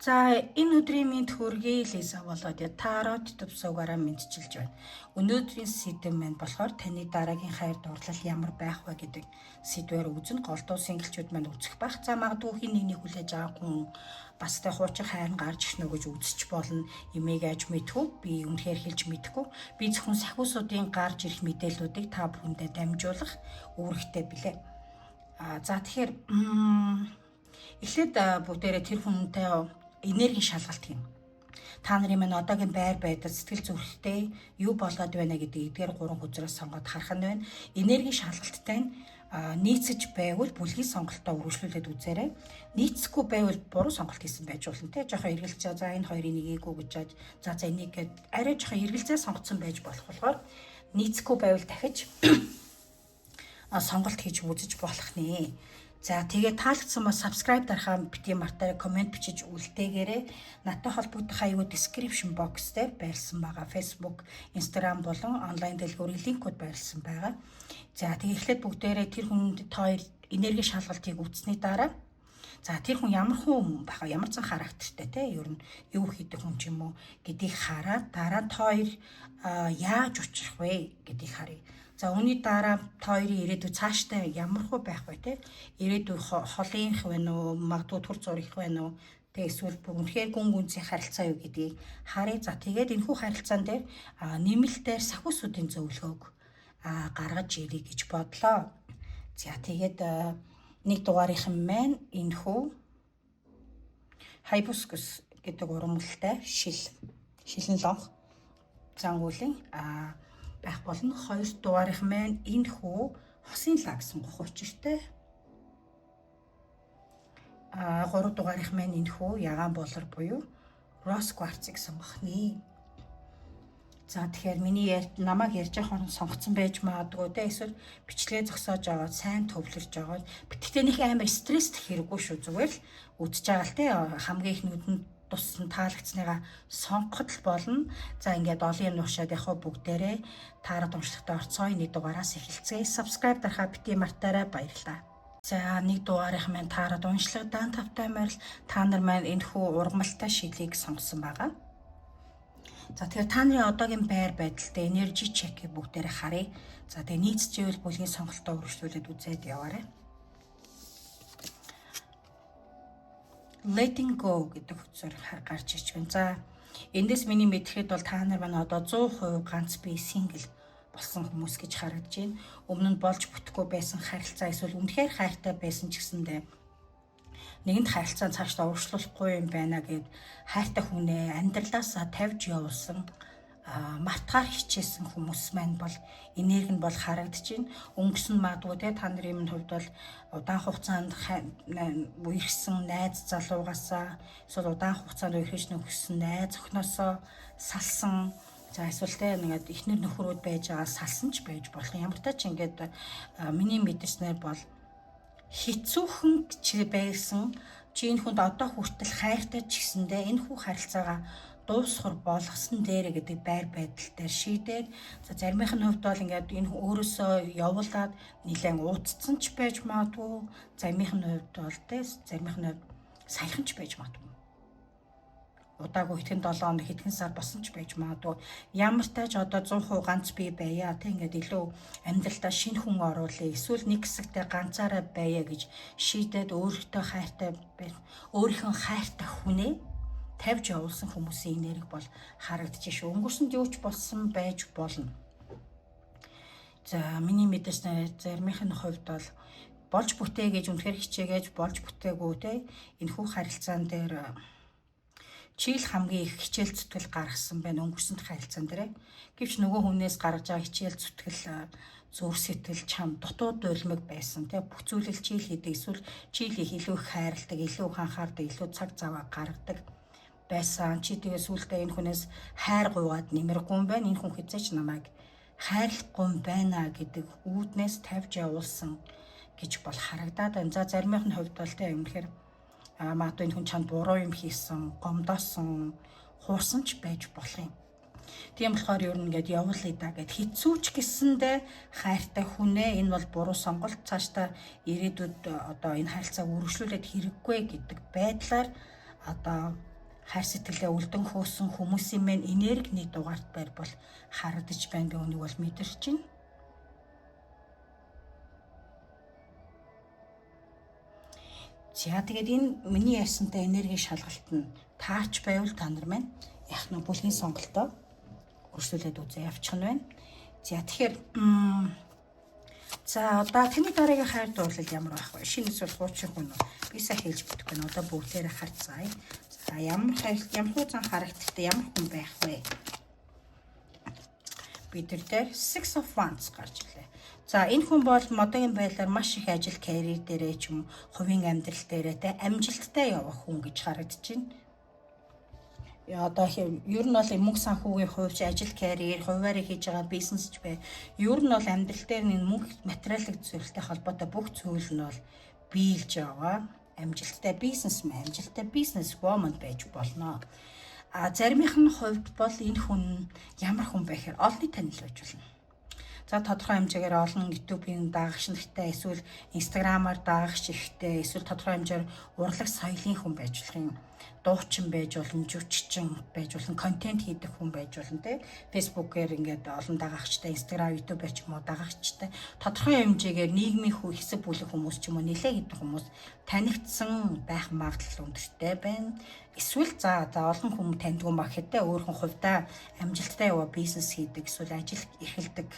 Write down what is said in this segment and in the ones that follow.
За энэ өдрийн мэд хүргэе Лиза болоод тарот төвсөгөөрөө мэдчилж байна. Өнөөдрийн сэдэв маань болохоор таны дараагийн хайр дурлал ямар байх вэ гэдэг сэдвээр үзэн голдуу синглчүүд маань үзэх байх. За магадгүй хин нэгний хүлээж авах хүн бас тэ хуучин хайр гарч ирнэ гэж үзэж болно. Имийг аж мэдгүй, би үнэхээр хэлж мэдэхгүй. Би зөвхөн сахиусуудын гарч ирэх мэдээллүүдийг та бүхэндээ дамжуулах үүрэгтэй билээ. За тэгэхээр эхлээд бүгдээрээ тэр хүнтэй энергийн шалгалт юм. Та нарын маань одоогийн байр байдал сэтгэл зүрхтэй юу болоод байна гэдэг эдгээр 3 хүзрээс сонгоод харах нь байна. Энергийн шалгалттай нийцэж байвал бүлгийн сонголтоо үргэлжлүүлээд үзээрэй. Нийцэхгүй байвал буруу сонголт хийсэн байж болно те. Жохоо эргэлзээ за энэ хоёрыг нэгээгүй гэж яаж за энийг гээд арай жохоо эргэлзээ сонгоцсон байж болохоор нийцэхгүй байвал дахиж сонголт хийж үзэж болох нэ. За тэгээ таалагдсан ба subscribe дарахаа бити мартаарай, комент бичиж үлдээгээрэй. Надтай холбогдох аюул description box дээр байрлсан байгаа. Facebook, Instagram болон онлайн дэлгүүрийн линкүүд байрлсан байгаа. За тэгээ эхлээд бүгдээрээ тэр хүнд хоёр энерги шалгалтыг үзсний дараа за тэр хүн ямар хүн байх вэ? Ямар зан характертай те? Ер нь юу хийдэг хүн ч юм уу гэдгийг хараад дараа нь хоёр яаж учрах вэ гэдгийг харъя. За үүний дараа та хоёрын ирээдүй цаашдаа ямар хөө байх вэ те? Ирээдүй холынх байна уу? Магадгүй түр зургих байна уу? Тэ эсвэл үнэхээр гүн гүнзгий харилцаа юу гэдгийг харъя. За тэгээд энэхүү харилцаан дээр нэмэлтээр сахиусуудын зөвлөгөөг гаргаж ирье гэж бодлоо. За тэгээд нэг дугаарынхан маань энэхүү hibiscus гэдэг ургамалтай шилэн лонх зангуулын байх болно. 2 дугаарынх маань энэ хүү хосын лаа гэсэн гох учиртай. 3 дугаарынх маань энэ хүү ягаан болор буюу rose quartz гэсэн гохны. За тэгэхээр миний намайг ярьж байгаа хүн сонгоцсон байж магадгүй те эсвэл бичлэгээ зогсоож аваад сайн төвлөрж аваад битгтээ нэг амар стресст хэрэггүй шүү, зүгээр л үдчихэж байгаа л те хамгийн их нүдэнд туссан таалагдсныгаа сонгоход л болно. За ингээд олон юм уушаад яхаа бүгдээрээ таарад уншлагтай орцгоё. 1 дугаараас эхэлцгээе. Subscribe дарахаа бити мартаарай, баярлалаа. За 1 дугаарынх маань таарад уншлага даан тавтай морил та нар маань энэ хүү ургамалтай шилийг сонгосон байгаа. За тэгэхээр та нарын одоогийн байр байдалтай энержи чекийг бүгдээрээ харъя. За тэгээ нийцжээвэл бүлгийн сонголтоо үргэлжлүүлээд үзээд яваарай. Letting go гэдэг хөтсөр гарч иж байна. За эндээс миний мэдхэд бол та нар маань одоо 100% ганц бие сингл болсон хүмүүс гэж харагдаж байна. Өмнө нь болж бүтэхгүй байсан харилцаа эсвэл үнэхээр хайртай байсан ч гэсэндээ нэгэнт харилцаа цаашдаа уршлуулахгүй юм байна гэд хайртай хүнээ амьдралаасаа тавьж явуулсан мартахаар хичээсэн хүмүүс маань бол энерги нь бол харагдаж байна. Өнгөрсөн магадгүй те та нарын хувьд бол удаан хугацаанд үерхсэн найз залуугаасаа эсвэл удаан хугацаанд үерхэж нөхсөн найз охиноосоо салсан. За эсвэл те ингээд эхнэр нөхрүүд байж байгаа салсан ч байж болох. Ямар ч ингээд миний мэдэрснээр бол хэцүүхэн ч байсан чи энэ хүнд одоо хүртэл хайртай ч гэсэндээ энэ хүү харилцаагаа дуусгар болгосон дээр гэдэг байр байдал дээр шийдээд за заримынх нь хувьд бол ингээд энэ өөрөөсөө явуулаад нэлээд уудцсан ч байж магадгүй, заримынх нь хувьд бол те заримынх нь саяхан ч байж магадгүй. Удаагүй хэдхэн 7 хоног хэдхэн сар босон ч байж магадгүй. Ямар ч тач одоо 100% ганц бие байя те ингээд илүү амьдралдаа шинэ хүн оруулъя эсвэл нэг хэсэгтээ ганцаараа байя гэж шийдээд өөртөө хайртай өөрийнхөө хайртай хүнээ тавьж явуулсан хүмүүсийн энерги бол харагдаж шүү. Өнгөрсөнд юу ч болсон байж болно. За миний мэдээснээр заримынх нь хувьд бол болж бүтээ гэж үнэхээр хичээгээж болж бүтээгүй те энэхүү харилцаан дээр чийл хамгийн их хичээл зүтгэл гаргасан байна өнгөрсөнд харилцаан дээр. Гэвч нөгөө хүнээс гаргаж байгаа хичээл зүтгэл зүрх сэтгэл чам дутуу дулмиг байсан те бүх зүйлэл чийл хийдэг эсвэл чийлийг илүү их хайрладаг, илүү анхаардаг, илүү цаг зав гаргадаг байсан. Чи тэгээ сүултээ энэ хүнээс хайр гуйгаад нэмэргүй юм байна. Энэ хүн хэзээч намайг хайрлахгүй юм байна гэдэг үүднээс тавьж явуулсан гэж бол харагдаад байна. За заримынх нь хувьд бол тэ үнэхээр магадгүй энэ хүн чанд буруу юм хийсэн, гомдоосон, хуурсан ч байж болох юм. Тийм болохоор ер нь ингээд явуулъя да гэд хэцүүч гэсэндээ хайртай хүнээ энэ бол буруу сонголт цаашдаа ирээдүйд одоо энэ харилцааг үргэлжлүүлээд хэрэггүй гэдэг байдлаар одоо хайр сэтгэлээ үлдэн хөөсөн хүмүүсийн мэн энергийн дугаарт байр бол харагдаж байна. Би үнийг бол мэдэрч байна. За тэгээд энэ миний ярьсантай энергийн шалгалт нь таач байвал та нар маань яг нэг бүлгийн сонголтоо өршүүлээд үзээ явчих нь байна. За тэгэхээр за одоо таны дараагийн хайр дурлал ямар байх вэ? Шинэ эсвэл хуучин хүн үү? Би сайн хэлж мэдэхгүй байна. Одоо бүгдээрээ харцгаая. За ямар зан харагдахтай ямар хүн байх вэ? Бид нар дээр Six of Wands гарч ирлээ. За энэ хүн бол модын байдлаар маш их ажил карьер дээрээ ч юм хувийн амьдрал дээрээ те амжилттай явах хүн гэж харагдаж байна. Одоо ер нь бол мөнгө санхүүгийн хувьч ажил карьер хуваарь хийж байгаа бизнес ч бай. Ер нь бол амьдрал дээр нэг мөнгө материалын зүйлтэй холбоотой бүх зүйл нь бол биелж байгаа. Амжилттай бизнесмен, амжилттай бизнесвумен байж болно. А заримын хувьд бол энэ хүн ямар хүн бэ гэхээр олонний танил байж болно. За тодорхой хэмжээгээр олон YouTube-ийн дагагч нартай эсвэл Instagram-аар дагагч ихтэй эсвэл тодорхой хэмжээр урлаг соёлын хүн байж болох юм. Дуучин байж болно, жүжигчин байж болно, контент хийдэг хүн байж болно те. Facebook-ээр ингээд олон дагагчтай, Instagram, YouTube-аар ч юм уу дагагчтай тодорхой хэмжээгээр нийгмийн хэсэг бүлэг хүмүүс ч юм уу нэлээд идэх хүмүүс танигдсан байх магадлал өндөртэй байна. Эсвэл за олон хүмүүс таньдгүй махтай өөрхөн хувьдаа амжилттай яваа бизнес хийдэг, эсвэл ажил эрхэлдэг,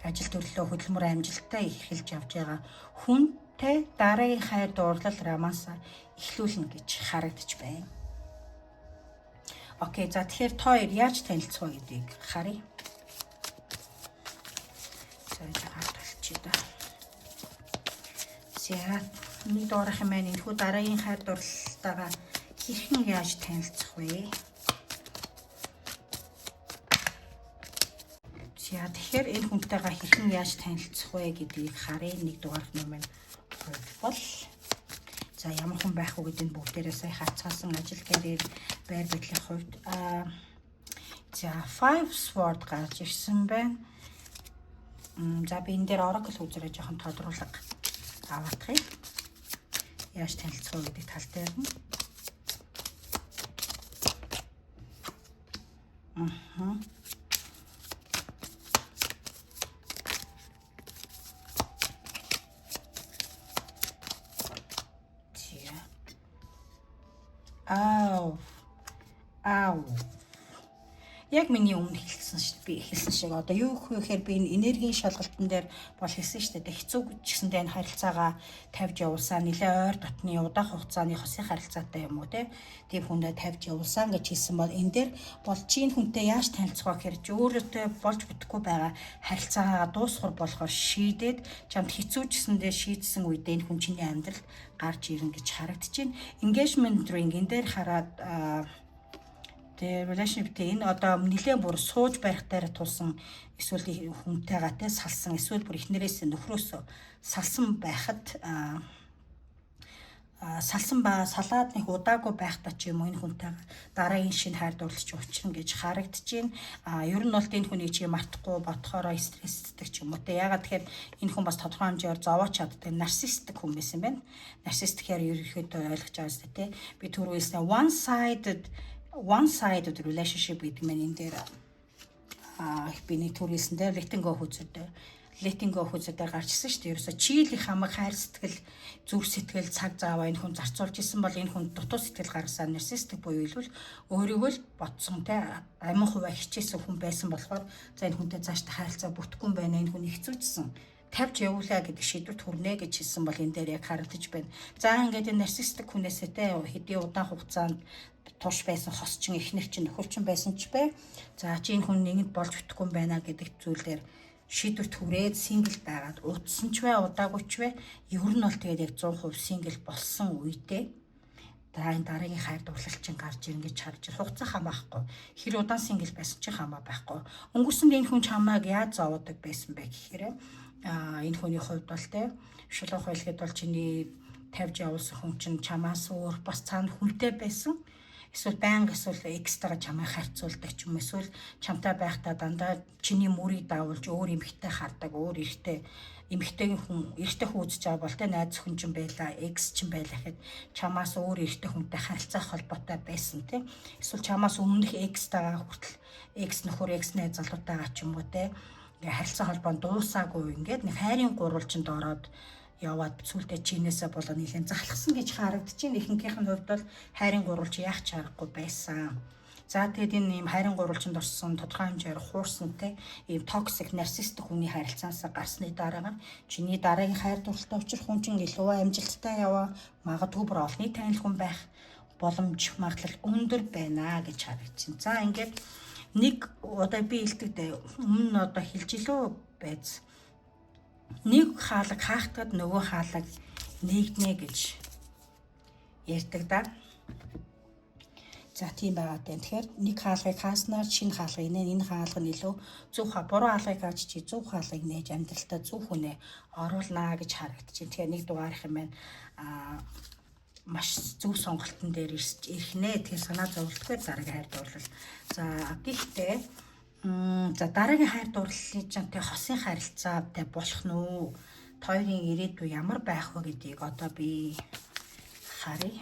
ажил төрлөө хөдөлмөр амжилттай эхэлж явж байгаа хүнтэй дараагийн хайр дурлал романсаа эхлүүлнэ гэж харагдаж байна. Окей, за тэгэхээр та хоёр яаж танилцах вэ гэдгийг харъя. За хаалчи да. За нэг доорох юм байна. Энэхүү дараагийн хайр дурлалтайгаа хэрхэн яаж танилцах вэ? За тэгэхээр энэ хүнтэйгээ хэрхэн яаж танилцах вэ гэдгийг харъя. Нэг дугаарх юм байна. Бол за ямар хүн байх вэ гэдэг нь бүгдээрээ сая хацаасан ажил карьер байр байдлын хувьд за 5 sword гарч ирсэн байна. За би энэ дээр oracle үзэрэй жоохон тодруулга аваадах юм. Яаж танилцах вэ гэдэг тал дээр нь. Яг миний өмнө хэлсэн шүү дээ. Би хэлсэн шиг одоо юу гэхээр би энэ энергийн шалгалтын дээр бол хэлсэн шүү дээ. Хэцүү ч гэсэндээ энэ харилцаагаа тавьж явуулсаа нэлээ ойр дотны удаах хугацааны хосын харилцаатай юм уу те. Тийм хүндээ тавьж явуулсан гэж хэлсэн бол энэ дээр бол чи энэ хүнтэй яаж танилцах вэ гэхээр чи өөрөөтэй болж бүтэхгүй байгаа харилцаагаа дуусгар болохоор шийдээд чамд хэцүү ч гэсэндээ шийдсэн үедээ энэ хүн чиний амьдралд гарч ирнэ гэж харагдаж байна. Engagement ring энэ дээр хараад relationship-тэй энэ одоо нэлээд бүр сууж барих дээр тулсан эсвэл хүнтэйгээ те салсан эсвэл бүр эхнэрээс нөхрөөс салсан байхад салаад нэг удаагүй байхдаа ч юм уу энэ хүнтэйгээ дараагийн шинэ хайр дурлалч учрна гэж харагдаж байна. Ер нь бол энэ хүний чи мартахгүй бодохороо стресстэй ч юм уу те. Ягаад тэгэхээр энэ хүн бас тодорхой хэмжээгээр зовооч чаддаг нарциссистик хүн байсан байна. Нарциссик гэхээр ерөнхийдөө ойлгож байгаа зү те. Би түрүүлснэ one sided relationship гэдэг нь энэ дээр би нэг төрүүлсэн дээр letting go хүзүүдээр гарч ирсэн шүү дээ. Ерөөсө чийлэх хамаг хайр сэтгэл, зүрх сэтгэл, цаг зааваа энэ хүн зарцуулж исэн бол энэ хүн дутуу сэтгэл гаргасаа нарциссик буюу илүүл өөрийгөө л ботсон те амин хуваа хичээсэн хүн байсан болохоор за энэ хүнтэй цаашдаа харилцаа бүтэхгүй юм байна. Энэ хүн хэцүүжсэн. Тавьж явуулаа гэдэг шийдвэрт хүрнэ гэж хэлсэн бол энэ дээр яг харагдаж байна. За ингээд энэ нарциссик хүнээсээ те хэдийн удаан хугацаанд туш байсан хосчин эхнэр чинь нөхөрчин байсан ч бай. За чи энэ хүн нэгэнд болж бүтэхгүй юм байна гэдэг зүйлээр шийдвэрт хүрээд сингл байгаад удсан ч бай удаагүй ч бай. Ер нь бол тэгээд яг 100% сингл болсон үедээ энэ дараагийн хайр дурлал чинь гарч ирнэ гэж харж байна. Хугацаа хамаахгүй. Хэр удаан сингл байсан ч хамаа байхгүй. Өнгөрсөнд энэ хүн чамайг яаж зовоодаг байсан бэ гэхээр энэ хүний хувьд бол те шулуух байлгээд бол чиний тавьж явуулсан хүн чинь чамаас өөр бас цаана хүнтэй байсан. Эсвэл байнга эсвэл экстра чамайг харьцуулдаг ч юм, эсвэл чамтай байхдаа дандаа чиний мөрийг даавуулж өөр эмэгтэй хардаг, өөр эмэгтэй хүн үзэж байгаа бол тэ найз хүн ч юм байла, экс ч юм байла гэхэд чамаас өөр эрэгтэй хүнтэй харилцах холбоотой байсан тэ. Эсвэл чамаас өмнөх экстайгаа хүртэл экс нөхөр, экс найз залуутайгаа ч юм уу тэ ингээ харилцаа холбоо дуусаагүй ингээд нэг хайрын гурвалжинд ороод яваад сүүлдээ чинээсээ болоо нэлээд залхсан гэж харагдчихээн. Ихэнхийнх нь хувьд бол хайрын гурвалж яах ч аргагүй байсан. За тэгээд энэ ийм хайрын гурвалжинд орсон тодорхой хэмжээр хуурсантай ийм токсик нарциссик хүний харилцаанаас гарсны дараа чиний дараагийн хайр дурлалтай учрах хүн чинь илүү амжилттай яваа, магадгүй бүр олонний танил хүн байх боломж магадлал өндөр байна гэж харагдчихээн. За ингээд нэг одоо би хэлдэг өмнө одоо хэлж илүү байц. Нэг хаалга хаахтад нөгөө хаалга нэгднэ гэж ярьдаг да. За тийм байгаа тань. Тэгэхээр нэг хаалгыг хааснаар шинэ хаалга инээ. Энэ хаалга нь илүү зөв буруу хаалгыг хааж чи зөв хаалгыг нээж амьдралтаа зөв хүнээ оруулнаа гэж харагдчихээн. Тэгэхээр нэг дугаарх юм байна. Маш зөв сонголтын дээр ирэх нэ. Тэгэхээр санаа зовлтгүй дараагийн хайр дурлал. За гэхдээ за дараагийн хайр дурлалын жантай хосын харилцаатай болох нь үү? Хоёрын ирээдүй ямар байх вэ гэдгийг одоо би харъя.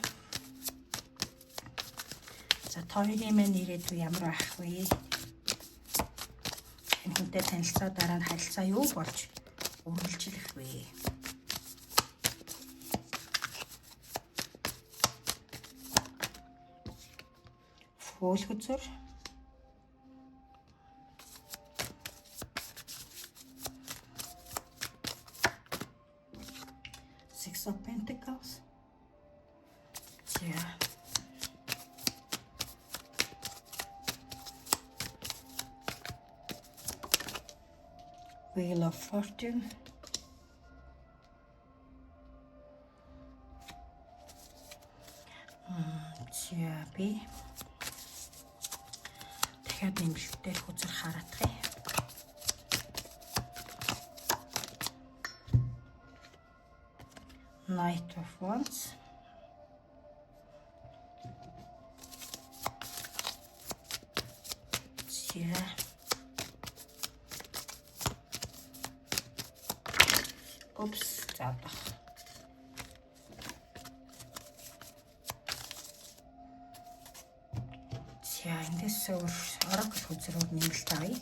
За хоёрын маань ирээдүй ямар байх вэ? Энэ хүнтэй танилцаа дараа нь харилцаа юу болж үргэлжлэх вэ? Фүүл хүзэр. Six of Pentacles. Yeah. Wheel of Fortune. Би дахиад нэмэлтээр хүзэр хараадах юм. Knight of Wands. Yeah. Oops, заадах. За эндээс Oracle хүзрүүд нэмэлт авъя.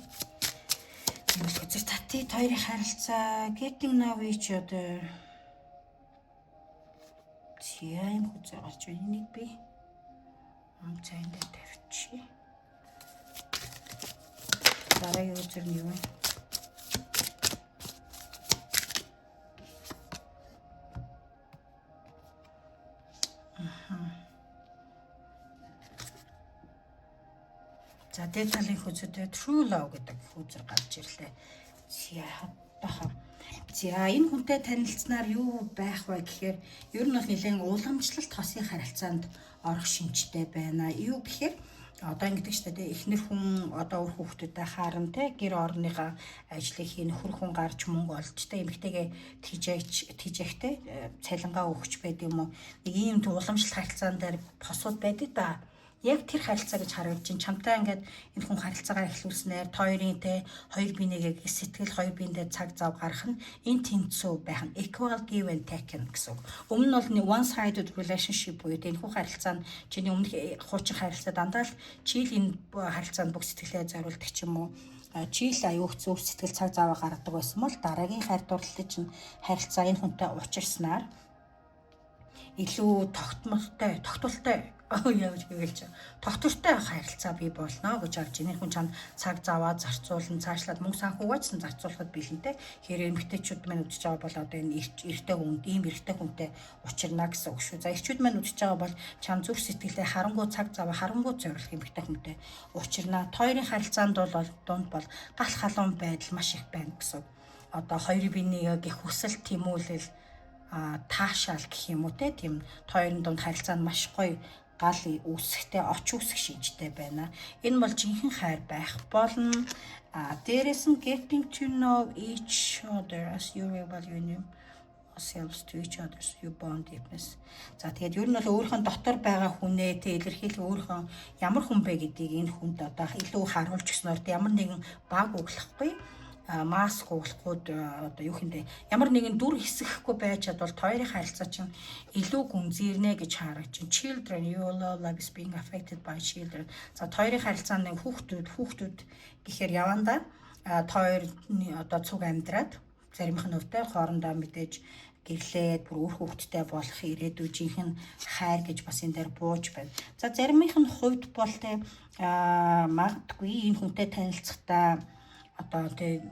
Нэмэлт хүзэр тати хоёрын харилцаа getting know each other. Тийм хүзэр гарч байна. Энийг би цаанд дээр тавьчих. Дараагийн хүзэр нь юу вэ? За дээд талын хүзэртэй True Love гэдэг хүзэр гарч ирлээ. За энэ хүнтэй танилцсанаар юу байх вэ гэхээр ер нь бол нэлээд уламжлалт хосын харилцаанд орох шинжтэй байна. Юу гэхээр одоо ингэдэг ч гэдэг эхнэр хүн одоо өөр хүүхдүүдэд харан те гэр орныхаа ажлыг хийн нөхөр хүн гарч мөнгө олж те эмэгтэйгээ тийжэхтэй цалингаа өгч байд юм уу. Нэг ийм уламжлалт харилцаан дээр босууд байдаг да. Яг тэр харилцаа гэж харагдаж чинь чамтай ингээд энэ хүн харилцаагаа эхлүүлснээр хоёрын те хоёр бинийгээ сэтгэл хоёр биендээ цаг зав гарах нь энэ тэнцүү байх нь equal give and take гэсэн. Өмнө нь бол one sided relationship буюу энэ хүн харилцаа нь чиний өмнөх хуучин харилцаа дандаа л чийл энэ харилцаанд бүх сэтгэлээ зориулдаг ч юм уу чийл аюух зөв сэтгэл цаг зав гаргадаг байсан бол дараагийн хайр дурлалын чинь харилцаа энэ хүнтэй учирснаар илүү тогтвортой явж гэлж тогтвортой харилцаа бий болно гэж харж байна. Хүн чанд цаг заваа зарцуулан цаашлаад мөнгө санхугаач зарцуулахад бэлэнтэй. Хэрэг эмэгтэйчүүд маань үдчихэж байгаа бол одоо энэ эрэгтэй хүн, ийм эрэгтэй хүнтэй учирна гэсэн үг шүү. За эрчүүд маань үдчихэж байгаа бол чам зүрх сэтгэлээ харангуй цаг заваа харангуй зориулах эмэгтэй хүнтэй учирна. Хоёрын харилцаанд бол дунд бол гал халуун байдал маш их байна гэсэн. Одоо хоёрын биенийг гэх хүсэл тэмүүлэл таашаал гэх юм уу те тийм хоёрын дунд харилцаа нь маш гоё гал үүсэхтэй оч үүсэх шинжтэй байна. Энэ бол жинхэнэ хайр байх болно. Дээрээс нь getting to know each other as you value yourselves to each other you bond deepness. За тэгээд ер нь бол өөрийнхөө дотор байгаа хүнээ тэ илэрхийлэх өөрийнхөө ямар хүн бэ гэдгийг энэ хүнд одоо илүү харуулж өгснөөр ямар нэгэн баг углахгүй маск углахгүй одоо юу хэмдэ ямар нэгэн дүр хэсэхгүй байж чадвал хоёрын харилцаа чинь илүү гүнзгийрнэ гэж харагдаж байна. Children, your love is being affected by children. За хоёрын харилцааны хүүхдүүд гэхээр явандаа хоёр одоо цуг амьдраад заримх нь өвдөө хоорондоо мэдээж гэрлээд бүр үр хүүхдтэй болох ирээдүйн жинхэнэ хайр гэж бас энэ дээр бууж байна. За заримх нь хувьд бол тэ магадгүй энэ хүнтэй танилцахдаа одоо тэ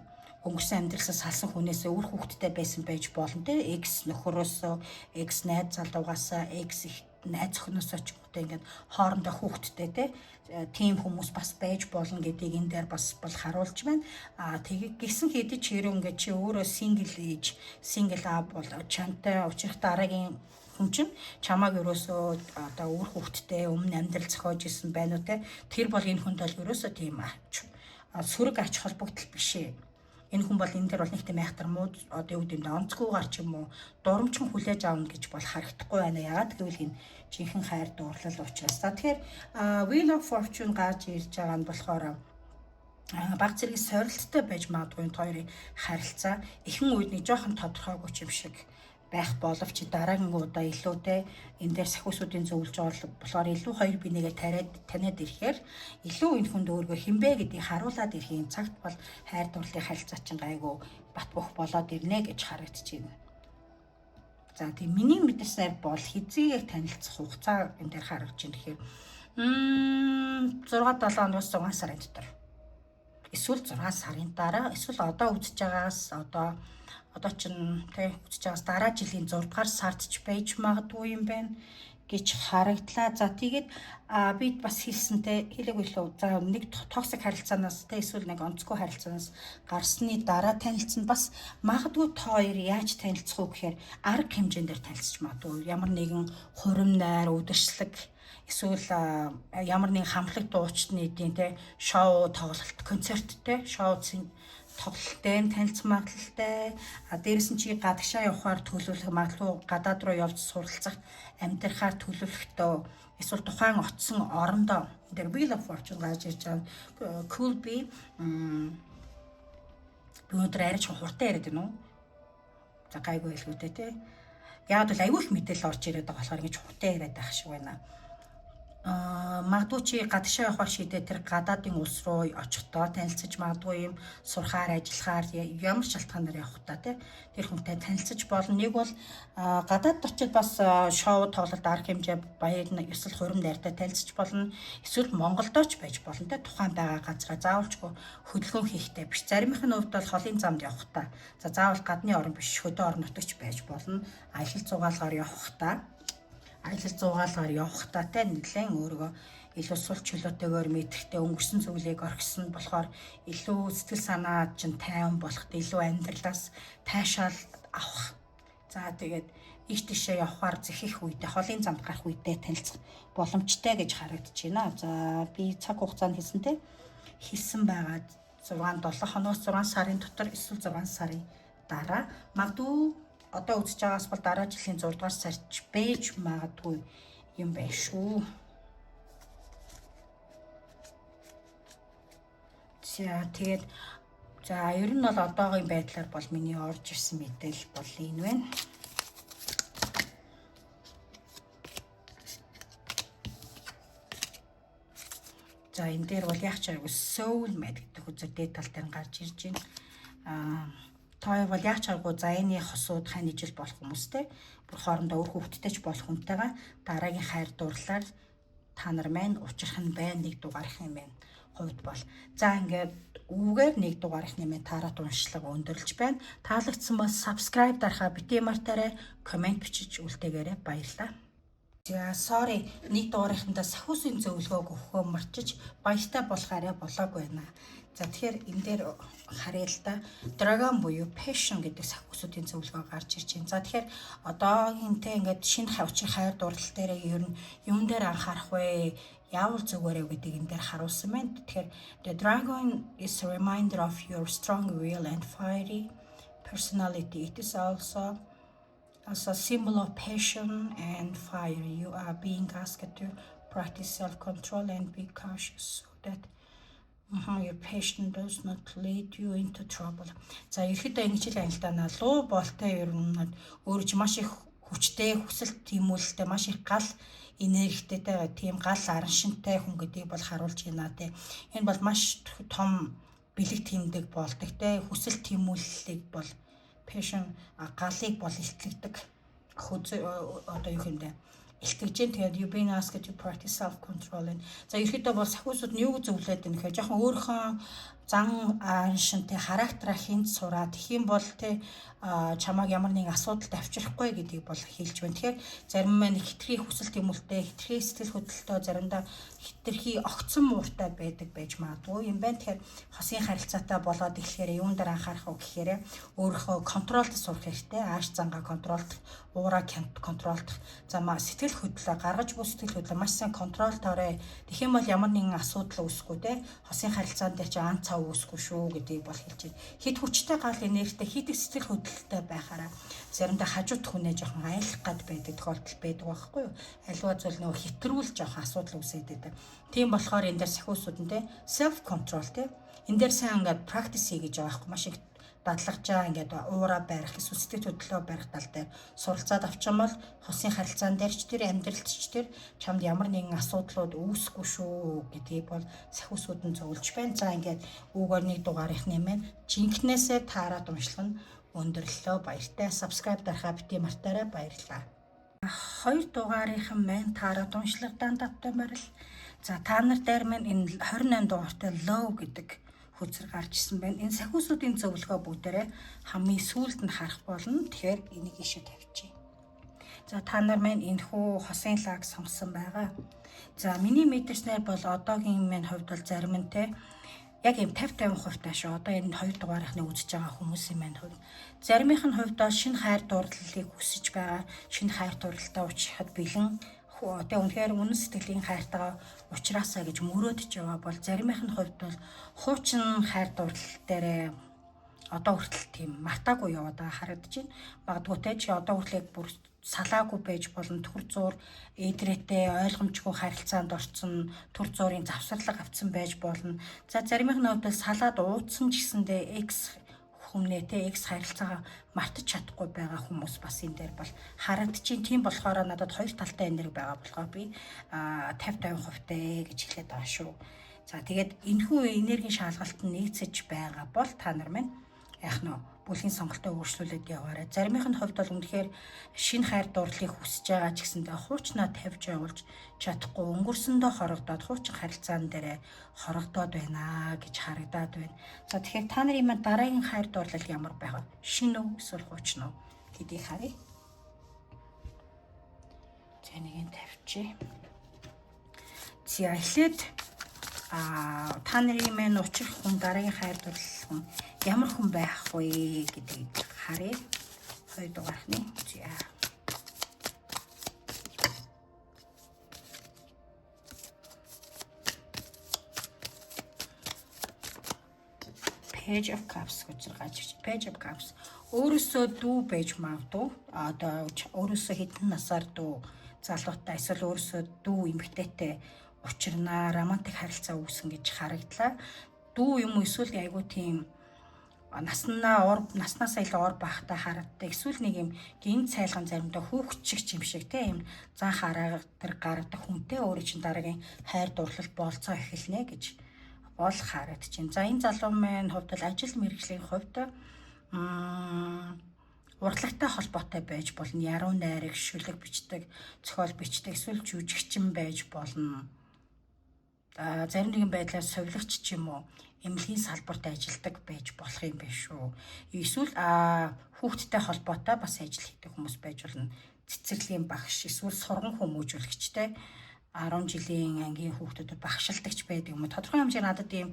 өнгөрсөн амьдралсаа салсан хүнээсээ үр хүүхдтэй байсан байж болно тэ экс нөхөрөөсөө экс найз залуугаасаа экс найз охиноосоо ч гэдэг ингээд хоорондоо хүүхдтэй тэ тийм хүмүүс бас байж болно гэдгийг энэ дээр бас бол харуулж байна. Тэгээ гисэн хэдий ч хэрэг ингээд чи өөрөө single аав бол чамтай учрах дараагийн хүн чинь чамааг ерөөсөө одоо үр хүүхдтэй өмнө амьдрал зохиож исэн байна уу те. Тэр бол энэ хүнд бол ерөөсөө тийм сөрөг ач холбогдол биш ээ. Энэ хүн бол энэ дээр бол нэг тийм айхтар муу одоо юу гэдэг нь онцгойгоор ч юм уу дурамчхан хүлээж аавна гэж бол харагдахгүй байна. Яагаад гэвэл энэ жинхэнэ хайр дуурлал учраас. За тэгэхээр Wheel of Fortune гарч ирж байгаа нь болохоор баг зэрэг сорилттой байж магадгүй энэ хоёрын харилцаа ихэнх үед нэг жоохон тодорхойгүй юм шиг байх боловч дараагийн удаа илүүтэй энэ дээр сахиусуудын зөвлөж болохоор илүү хоёр бинийгээ таниад ирэхээр илүү энэ хүнд өөргөө хинбэ гэдгийг харуулад ирэхийн цагт бол хайр дурлалын харилцаа чинь гайгүй бат бөх болоод ирнэ гэж харагдаж байна. За тийм миний мэдсээр бол хизээгээр танилцах хугацаа энэ дээр харагдаж байна. Тэгэхээр 6-7 хоногоос 6 сарын дотор эсвэл 6 сарын дараа эсвэл одоо үзэж байгаагаас одоо чинь тэг үзэж байгаас дараа жилийн 6 дугаар сард ч байж магадгүй юм байна гэж харагдлаа. За тэгээд бид бас хэлсэнтэй хэлээгүй лөө. За нэг токсик харилцаанаас тэ эсвэл нэг онцгүй харилцаанаас гарсны дараа танилцсан бас магадгүй та хоёр яаж танилцах уу гэхээр арга хэмжээндээр танилцж магадгүй. Ямар нэгэн хурим найр, үдшилэг эсвэл ямар нэгэн хамтлаг дуучны эдийн тэ шоу тоглолт, концерттэй шоу тоглолттой танилцах магадлалтай. Дээрээс нь чи гадагшаа явахаар төлөвлөх магадлал гадаад руу явж суралцах амьдрахаар төлөвлөхдөө эсвэл тухайн очсон орондоо дээр Wheel of Fortune гарч ирж байгаа could be өнөөдөр арай ч хурдан яриад байна уу? За гайгүй хэлгүүтэй тий. Яг л аюул их мэдээлэл орж ирээд байгаа болохоор ингэж хурдан яриад байх шиг байна. Магадгүй чи гадагшаа явахаар шийдээ тэр гадаадын улс руу очихдоо танилцаж магадгүй юм сурахаар ажиллахаар ямар шалтгаанаар явах та тий тэр хүнтэй танилцаж болно. Нэг бол гадаад очиод бас шоу тоглолт арга хэмжээ баяр ёслол хурим найртай танилцаж болно. Эсвэл Монголдоо ч байж болно тий тухайн байгаа газараа заавалчгүй хөдөлгөөн хийхтэй биш. Заримх нь хувьд бол холын замд явах та. За заавал гадны орн биш хөдөө орн нутагч байж болно. Аялал зугаалгаар явах та. Аялал зугаалгаар явахдаа те нэлээд өөрийгөө илүү сул чөлөөтэйгээр мэдрэхтэй өнгөрсөн зүйлийг орхисон болохоор илүү сэтгэл санаа чинь тайван болох, илүү амьдралаас таашаал авах. За тэгээд ийш тийшээ явахаар зэхих үедээ холын замд гарах үедээ танилцах боломжтой гэж харагдаж байна. За би цаг хугацаанд хэлсэн байгаа 6-7 хоногоос 6 сарын дотор эсвэл 6 сарын дараа магадгүй одоо үзэж байгаас бол дараа жилийн 6 дугаар сард байж магадгүй юм байна шүү. Тэгээд за ер нь бол одоогийн байдлаар бол миний орж ирсэн мэдээлэл бол энэ байна. За энэ дээр бол яг ч айгу soulmate гэдэг үзэгдээ тал дээр гарч ирж байна. Той бол яг чаргуу заяаны хосууд хань ижил болох хүмүүстэй бүр хоорондоо өөр хүүхдтэй ч болох хүнтэйгээ дараагийн хайр дурлалаар та нар маань учрах нь байна нэг дугаарх юм байна. Хувьд бол за ингээд үүгээр нэг дугаарх нэмээ таарат уншлага өндөрлж байна. Таалагдсан бол subscribe дарахаа бити мартаарай, комент бичиж үлдээгээрэй. Баярлалаа. За sorry нэг дугаарынхандаа сахиусын зөвлөгөөг өгөхөө марчиж баяртай болох арай болоогүй байна. За тэгэхээр энэ дээр харъя л да. Dragon буюу passion гэдэг сахиусуудын зөвлөгөө гарч ирж байна. За тэгэхээр одоогийнхэнтэй ингээд шинэ хавчрах хайр дурлал дээр ер нь юун дээр анхаарах вэ? Яавал зүгээрээ гэдэг энэ дээр харуулсан байна. Тэгэхээр the dragon is a reminder of your strong will and fiery personality. It is also as a symbol of passion and fire. You are being asked to practice self-control and be cautious so that your passion does not lead you into trouble. За ерөөхдөө ингэж л анилдаана. Луу болтой ер нь өөрөж маш их хүчтэй, хүсэлт тэмүүлэлтэй, маш их гал энергитэй тийм гал араншинтай хүн гэдгийг бол харуулж байна те. Энэ бол маш том бэлэг тэмдэг болдог те. Хүсэлт тэмүүлэлийг бол passion галыг бол илтгэдэг. Одоо юу юм бэ? Илтгэж. Тэгээд you been asked to practice self control. За ерөөхдөө бол сахиусууд нь юу зөвлөд байна гэхээр жоохон өөрийнхөө зан араншинтай характераа хинт сураад тэгэх юм бол те чамааг ямар нэгэн асуудалд авчрахгүй гэдгийг бол хэлж байна. Тэгэхээр зарим маань хитрхи хүсэл тэмүүлэлтэй, хитрхи сэтгэл хөдлөлтөө заримдаа хитрхи огцон мууртай байдаг байж магадгүй юм байна. Тэгэхээр хосын харилцаатай болоод ирэхээр юун дээр анхаарах вэ гэхээр өөрийнхөө контролд сурах хэрэгтэй. Ааш зангаа контролдох, уураа контролдох, сэтгэл хөдлөлөө гаргаж буй сэтгэл хөдлөлөө маш сайн контролторой. Тэгэх юм бол ямар нэгэн асуудал үүсэхгүй те хосын харилцаан дээр чи ан цав үүсэхгүй шүү гэдгийг бол хэлж байна. Хит хүчтэй гал энергитэй хит сэтгэл хөдлөлтөй байхаараа заримдаа хажууд хүнээ жоохон айлах гад байдаг тохиолдол байдаг байхгүй юу? Аливаа зүйл нөгөө хэтрүүл жоохон асуудал үүсээд байдаг. Тийм болохоор энэ дээр сахиусууд нь те self control те энэ дээр сайн ингээд practice хийж байгаа байхгүй маш их дадлгажаа ингээд уураа барих эсвэл сэтгэл хөдлөлөө барих тал дээр суралцаад авчсан бол хосын харилцаан дээр ч тэр амьдралд ч тэр чамд ямар нэгэн асуудлууд үүсэхгүй шүү гэдгийг бол сахиусууд нь зөвлөж байна. За ингээд үүгээр нэг дугаарыг нэмээд жинкнээсээ таараад уншлах нь өндөрлөлөө баяртай. Subscribe дарахаа бити мартаарай баярлалаа. Хоёр дугаарынхан маань таараад уншлагадан давтай барил. За та нар дээр маань энэ 28 дугаартай low гэдэг хүчээр гарч ирсэн байна. Энэ сахиусуудын зөвлөгөө бүгдээрээ хамгийн сүүлд нь харах болно. Тэгэхээр энийг ишээ тавьчих. За та нар маань энэхүү хосын лаг сонгосон байгаа. За миний мэдэрснээр бол одоогийн минь хувьд бол зарим нь те яг юм 50-50% таашаа одоо энэ хоёр дугаарынхны үзэж байгаа хүмүүсийн маань хувьд заримынх нь хувьд бол шинэ хайр дурлалыг хүсэж байгаа, шинэ хайр дурлалтаа уучрахад бэлэн одоо үнэхээр үнэн сэтгэлийн хайртайгаа уулзраасаа гэж мөрөөдөж байгаа бол заримынх нь хувьд бол хуучин хайр дурлал дээр одоо хүртэл тийм мартаагүй яваад байгаа харагдаж байна. Магадгүй те чи одоо хүртэл бүр салаагүй байж болно, төр зур эдрээтэй ойлгомжгүй харилцаанд орсон, төр зургийн завсарлага авцсан байж болно. За заримынх нь хувьд салаад уудсан ч гэсэндээ X хүмнээ те X харилцаагаа мартаж чадахгүй байгаа хүмүүс бас энэ дээр бол харагдчих. Тийм болохоор надад хоёр талтай энерги байгаа болохоор би 50-50% гэж хэлээд байгаа шүү. За тэгээд энэхүү энергийн шалгалт нь нийцэж байгаа бол та нар маань яах нь бүлгийн сонголтоо өөрчлүүлээд яваарай. Заримынх нь хувьд бол үнэхээр шинэ хайр дурлалыг хүсэж байгаа ч гэсэндээ хуучнаа тавьж явуулж чадахгүй өнгөрсөндөө хорогдоод хуучин харилцаан дээрээ хорогдоод байна гэж харагдаад байна. За тэгэхээр та нарын маань дараагийн хайр дурлал ямар байх вэ? Шинэ үү эсвэл хуучин уу гэдгийг харъя. За нэг нь тавьчих. За эхлээд та нарын маань учрах хүн дараагийн хайр дурлал хүн ямар хүн байх вэ гэдгийг харъя. Хоёр дугаархны. За. Page of Cups гэж гарч ирж. Page of Cups. Өөрөөсөө дүү байж магадгүй. Одоо өөрөөсөө хэдэн насаар дүү залуутай эсвэл өөрөөсөө дүү эмэгтэйтэй учирнаа романтик харилцаа үүсэн гэж харагдлаа. Дүү юм эсвэл айгуу тийм наснасаа илүү ор бахтай харагддаг. Эсвэл нэг юм гин цайлган заримдаа хүүхэд шиг юм шиг тийм зан характер гаргадаг хүнтэй өөрөө чинь дараагийн хайр дурлал болцоо эхэлнэ гэж бол харагдчихэв. За энэ залуу маань хувьд л ажил мэргэжлийн хувьд урлагтай холбоотой байж болно. Яруу найраг, шүлэг бичдэг, зохиол бичдэг, эсвэл жүжигчин байж болно. Зарим нэгэн байдлаар совилогч ч юм уу эмнэлгийн салбарт ажилладаг байж болох юм байна шүү. Эсвэл хүүхдтэй холбоотой бас ажил хийдэг хүмүүс байж болно. Цэцэрлэгийн багш эсвэл сурган хүмүүжүүлэгчтэй 10 жилийн ангийн хүүхдүүдэд багшилдагч байдаг юм. Тодорхой хэмжээгээр надад ийм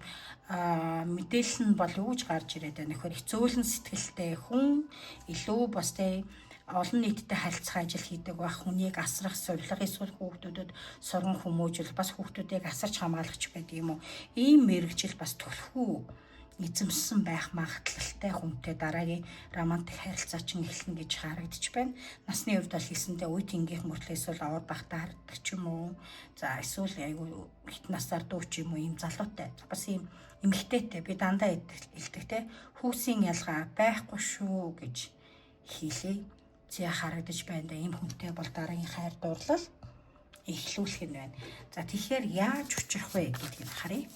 мэдээлэл нь бол юу гэж гарч ирээд байна. Нөхөр хэцөөлөн сэтгэлтэй хүн илүү бас тийм олон нийттэй харилцах ажил хийдэг байх хүнийг асрах, сувлах эсвэл хүүхдүүдэд сурган хүмүүжүүл бас хүүхдүүдийг асарч хамгаалагч байдаг юм уу? Ийм мэрэгжил бас төлхөө эзэмсэн байх магадлалтай хүнтэй дараагийн романтик харилцаа чинь эхэлнэ гэж харагдаж байна. Насны хувьд бол хэлсэндээ үе тэнгийнх мөртлөө эсвэл аваад багтаа харагддаг ч юм уу. За эсвэл айгүй хит насаар дүү ч юм уу ийм залуутай. Бас ийм эмэгтэйтэй би дандаа илдэг те. Хүүсийн ялгаа байхгүй шүү гэж хэлээ. Зэ харагдаж байна да. Ийм хүнтэй бол дараагийн хайр дурлал эхлүүлэх нь байна. За тэгэхээр яаж учрах вэ гэдгийг харъя.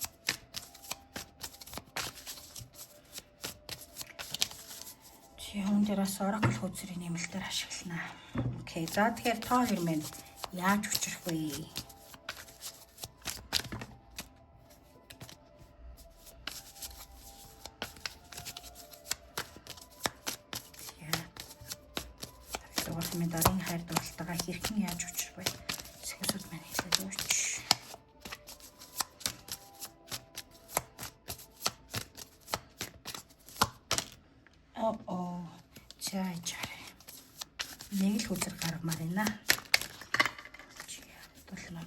Юм дээрээс оракл хуудсрын нэмэлтээр ашиглана. Окей. За тэгэхээр тоо хоёр маань яаж учрах вэ? Тэгээд миний дараагийн хайр дурлалтаа хэрхэн яаж учрах вэ? Сэхсүүд маань хэлээд өгч. Чай. Нэг л хүлэр гаргамаар байна. Толно.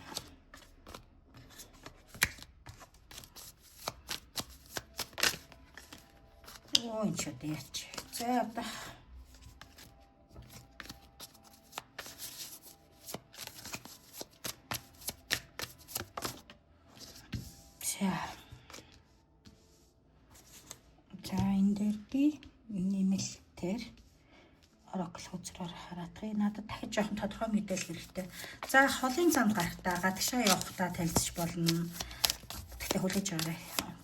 Ой, чөдөч. За одоо. За энэ дээр би нэмэлтээр оракл хуудсаар хараадах. Надад дахиж жоохон тодорхой мэдээлэл хэрэгтэй. За холын замд гарахтаа гадагшаа явахдаа танилцж болно. Тэгтээ хүлээж аваарай.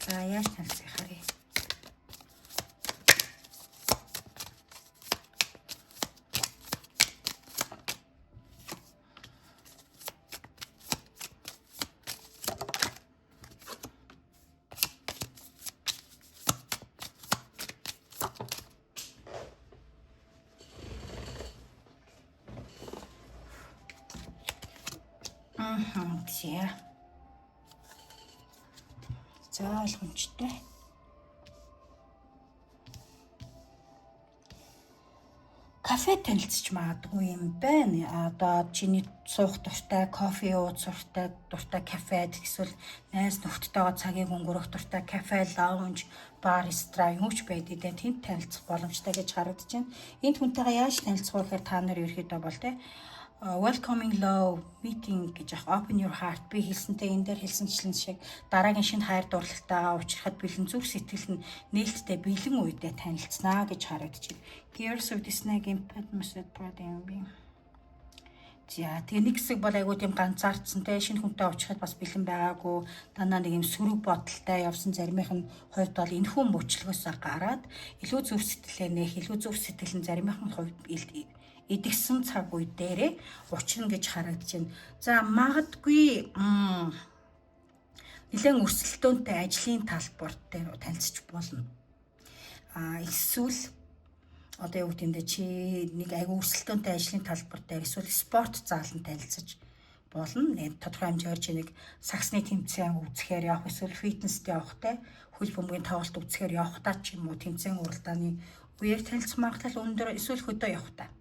За яаж танилцах харъя. За ойлгомжтой. Кафе танилцж магадгүй юм байна. Одоо чиний суух дуртай, кофе ууж дуртай кафед эсвэл найз нөхдөдтэйгээ цагийг өнгөрөх дуртай кафе, лаунж, бар, ресторан юу ч байдаг. Тэнд танилцах боломжтой гэж харагдаж байна. Энд хүнтэйгээ яаж танилцах вэ гэхээр та нар ерөөхдөө бол welcoming love meeting гэж open your heart би хэлсэнтэй энэ дээр хэлсэнчлэн шиг дараагийн шинэ хайр дурлалтаа уулзахад бэлэн зүрх сэтгэл нь нээлттэй бэлэн үедээ танилцнаа гэж харагдаж байна. Gears of Disney Gamepad message part юм би. За тэгээ нэг хэсэг бол айгуу тийм ганцаардсан те шинэ хүнтэй уулзахад бас бэлэн байгаагүй дандаа нэг юм сөрөг бодолтой явсан заримийнх нь хувьд бол энэхүү мөчлөгөөсөө гараад илүү зүрх сэтгэлээ нээх илүү зүрх сэтгэл нь заримийнх нь хувьд идэгсэн цаг үе дээрээ учрна гэж харагдаж байна. За магадгүй нэлээд өрсөлдөөнтэй ажлын талбар дээр танилцж болно. Эсвэл одоо юу гэдэг чи нэг айгүй өрсөлдөөнтэй ажлын талбар дээр эсвэл спорт зааланд танилцж болно. Тодорхой хэмжээгээр чи нэг саксны тэмцээн үзэхээр явах эсвэл фитнестэй явахтай хөл бөмбөгийн тоглолт үзэхээр явахдаа ч юм уу тэмцээн уралдааны үеэр танилцах магадлал өндөр эсвэл хөдөө явахдаа.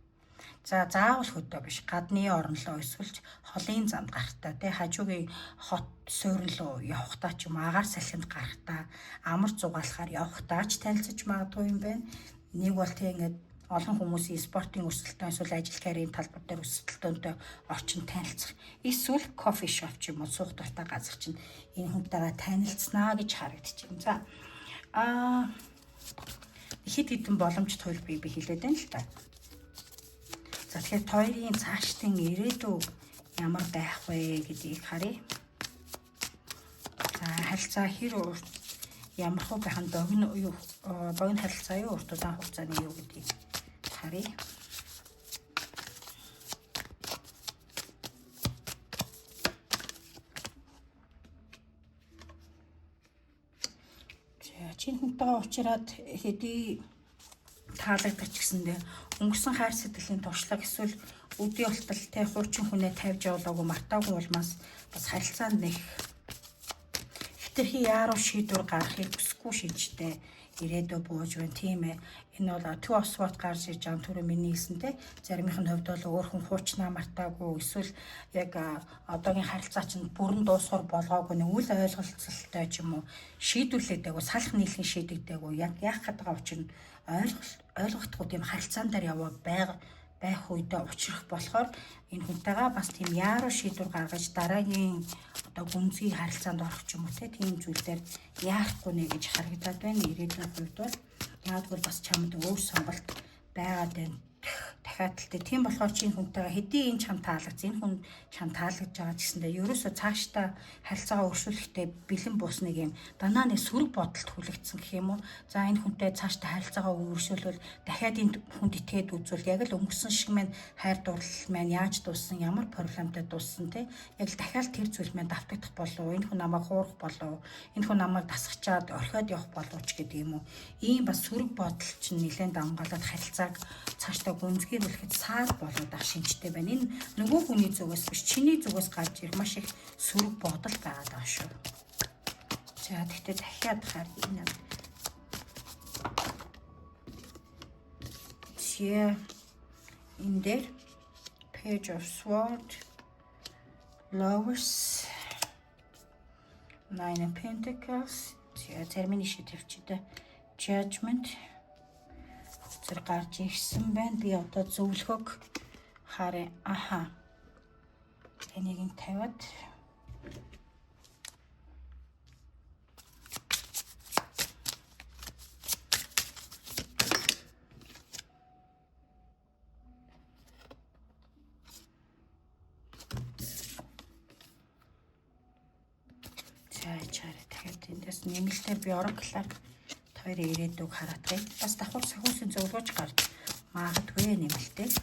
За заавал хөдөө биш гадны орнолоо эсвэл холын замд гарахтаа тий хажуугийн хот суурин руу явахдаа ч юм агаар салхинд гарахтаа амар зугаалахаар явахдаа ч танилцж магадгүй юм байна. Нэг бол тий ингээд олон хүмүүсийн спортын өрсөлдөөн эсвэл ажил карьерийн талбар дээр өрсөлдөөнтэй орчин танилцах. Эсвэл кофе шоп ч юм уу суух дуртай газар чинь энэ хүнтэйгээ танилцнаа гэж харагдаж байна. За хэд хэдэн боломжтой хөл би хэлээд байна л та. За тэгэхээр хоёрын цаашдын ирээдүй ямар байх вэ гэдгийг харъя. За харилцаа хэр урт ямар хөө байх нь богино харилцаа юу урт удаан хугацааны юу гэдгийг харъя. За чинь хүнтэйгээ уулзраад хэдий таалагдчих гэсэндээ өнгөрсөн хайр сэтгэлийн туршлага эсвэл үдий болтол тэ хуучин хүнээ тавьж явуулаагүй мартаагүй улмаас бас харилцаанд нэг хитрхи яаруу шийдвэр гаргахыг хүсэхгүй шинжтэй ирээдүй бууж байна тийм ээ. Энэ бол two of swords гарч ирж байгаа түрүү миний хэлсэнтэй заримын хувьд бол өөр хүн хуучнаа мартаагүй эсвэл яг одоогийн харилцаа чинь бүрэн дуусгар болгоогүй нэг үл ойлголцолтой ч юм уу шийдвэрлэдэггүй салах нийлхэн шийдэгдэггүй яг яах гээд байгаа учир нь ойлгохдохгүй тийм харилцаан дээр яваа байх үедээ учрах болохоор энэ хүнтэйгээ бас тийм яаруу шийдвэр гаргаж дараагийн одоо гүнзгий харилцаанд орох ч юм уу тийм зүйлээр яахгүй нэ гэж харагдаад байна. Ирээдүйн хувьд бол яагтвал бас чамд өөр сонголт байгаад байна. Дахиад тийм болохоор чи энэ хүнтэйгээ хэдий энэ чам таалагдсан энэ хүн чам таалагдж байгаа гэсэндээ ерөөсөө цаашдаа харилцаагаа өршүүлэхдээ бэлэн бусныг юм дандаа нэг сөрөг бодолд хүлэгдсэн гэх юм уу. За энэ хүнтэй цаашдаа харилцаагаа өршөөлвөл дахиад энэ хүнд итгээд үзвэл яг л өнгөрсөн шиг маань хайр дурлал маань яаж дууссан, ямар проблемтай дууссан те яг л дахиад тэр зүйл маань давтагдах болов уу, энэ хүн намайг хуурах болов уу, энэ хүн намайг тасгачаад орхиод явах болов ч гэдэг юм уу. Ийм бас сөрөг бодол чинь нэлээд давмгаалаад харилцааг цаашдаа гүнзгийрүүлэхэд саад болоод ах шинжтэй байна. Энэ нөгөө хүний зүгээс биш чиний зүгээс гарч ирэх маш их сөрөг бодол байгаад байгаа шүү. За тэгтээ дахиад хаар энэ энэ дээр page of sword, lovers, nine of pentacles, termination төвчтэй judgment зэрэг гарч ирсэн байна. Би одоо зөвлөхөг харъя. Аха. Энийг нь тавиад чараа дахиад эндээс нэмэлтээр би oracle-аар хоёрын ирээдүг хараадгая. Бас давхар сахиусын зөвлөгөөж гарч магадгүй нэмэлтээр.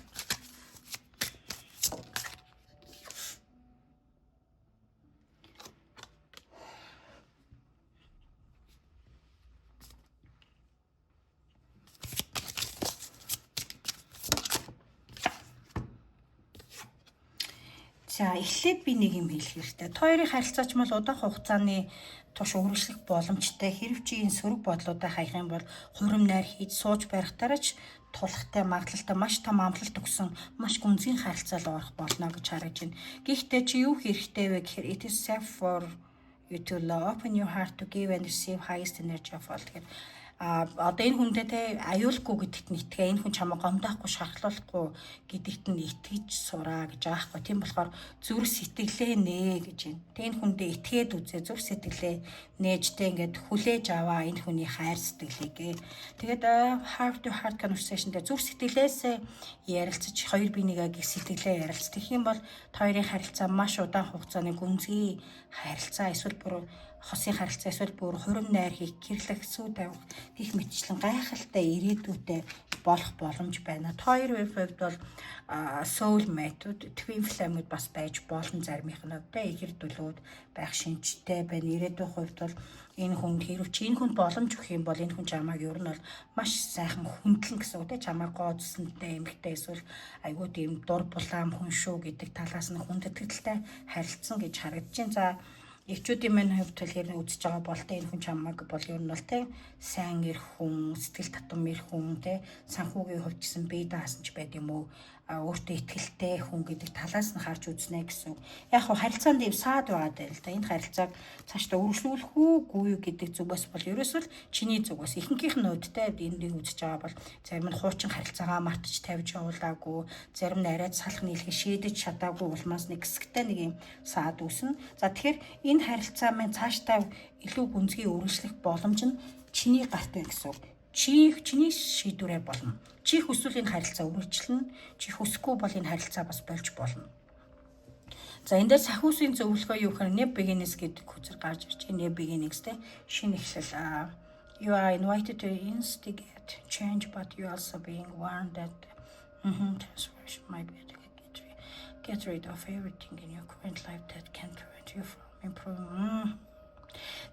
За эхлээд би нэг юм хэлэх хэрэгтэй. Хоёрын харилцаач мал удаах хугацааны туш үргэлжлэх боломжтой. Хэрв чи энэ сөрөг бодлуудаа хаях юм бол хурим найр хийж сууж барихтаараа ч тулахтай магадлалтай маш том амлалт өгсөн маш гүнзгий харилцаал орох болно гэж харагдаж байна. Гэхдээ чи юу хэрэгтэй вэ гэхээр it is safe for you to open your heart to give and receive highest energy of all. Тэгэхээр одоо энэ хүндээ те аюулгүй гэдэгт нь итгээ энэ хүн чамаа гомдохгүй шахарлуулахгүй гэдэгт нь итгэж сураа гэж байгаа хгүй. Тийм болохоор зүрх сэтгэлээ нээ гэж байна. Тэ энэ хүндээ итгээд үзээ зүрх сэтгэлээ нээжтэй ингээд хүлээж аваа энэ хүний хайр сэтгэлээгээ. Тэгээд heart to heart conversation дээр зүрх сэтгэлээс ярилцаж хоёр биенийгээ гих сэтгэлээ ярилцдаг. Тэгэх юм бол хоёрын харилцаа маш удаан хугацааны гүнзгий харилцаа эсвэл бүр хосын харилцаа эсвэл бүр хурим найр хийх, гэрлэх, сүү тавих гих мэтчлэн гайхалтай ирээдүйтэй болох боломж байна. Хоёрын хувьд бол soul mate, twin flame-уд бас байж болно заримийнх нь өвдөө ихэрдүүлүүд байх шинжтэй байна. Ирээдүйн хувьд бол энэ хүн хэрв чи энэ хүн боломж өгөх юм бол энэ хүн чамааг ер нь бол маш сайхан хүндлэн гэсэн үг те чамааг гооцсонтэй эмгтэй эсвэл айгуу тийм дур булаам хүн шүү гэдэг талаас нь хүндэтгэлтэй харилцсан гэж харагдаж байна. За Эгчүүдийн мань хувьд тэгэхээр үзэж байгаа болтой энэ хүн чамааг бол ер нь бол те сайн ир хүн, сэтгэл татам ир хүн те санхүүгийн хувьд гэсэн бие даасан ч байд юм уу өөртөө ихтэй хүн гэдэг талаас нь харж үзнэ гэсэн. Яг хөө харилцаанд ийм саад байгаад байл та энэ харилцааг цаашдаа үргэлжлүүлэх үгүй юу гэдэг зүгээс бол ерөөсөө чиний зүгээс ихэнхийнх нь өдтэй эндийг үзэж байгаа бол зарим нь хуучин харилцаагаа мартаж тавьж явуулаагүй, зарим нь арайд салах нийлхий шийдэж чадаагүй улмаас нэг хэсэгтэй нэг юм саад үүснэ. За тэгэхээр энэ харилцаа маань цаашдаа илүү гүнзгий үргэлжлэх боломж нь чиний гарт байна гэсэн үг. Чиний шийдвэрээр болно. Чи хүсвэл энэ харилцаа үргэлжлэнэ. Чи хүсэхгүй бол энэ харилцаа бас болж болно. За энэ дээр сахиусын зөвлөгөө юу гэхээр new beginnings гэдэг хүчээр гарч ирж байгаа. New beginnings те шинэ эхлэл. You are invited to instigate change but you also being warned that transformation might be get rid of everything in your current life that can prevent you from improving.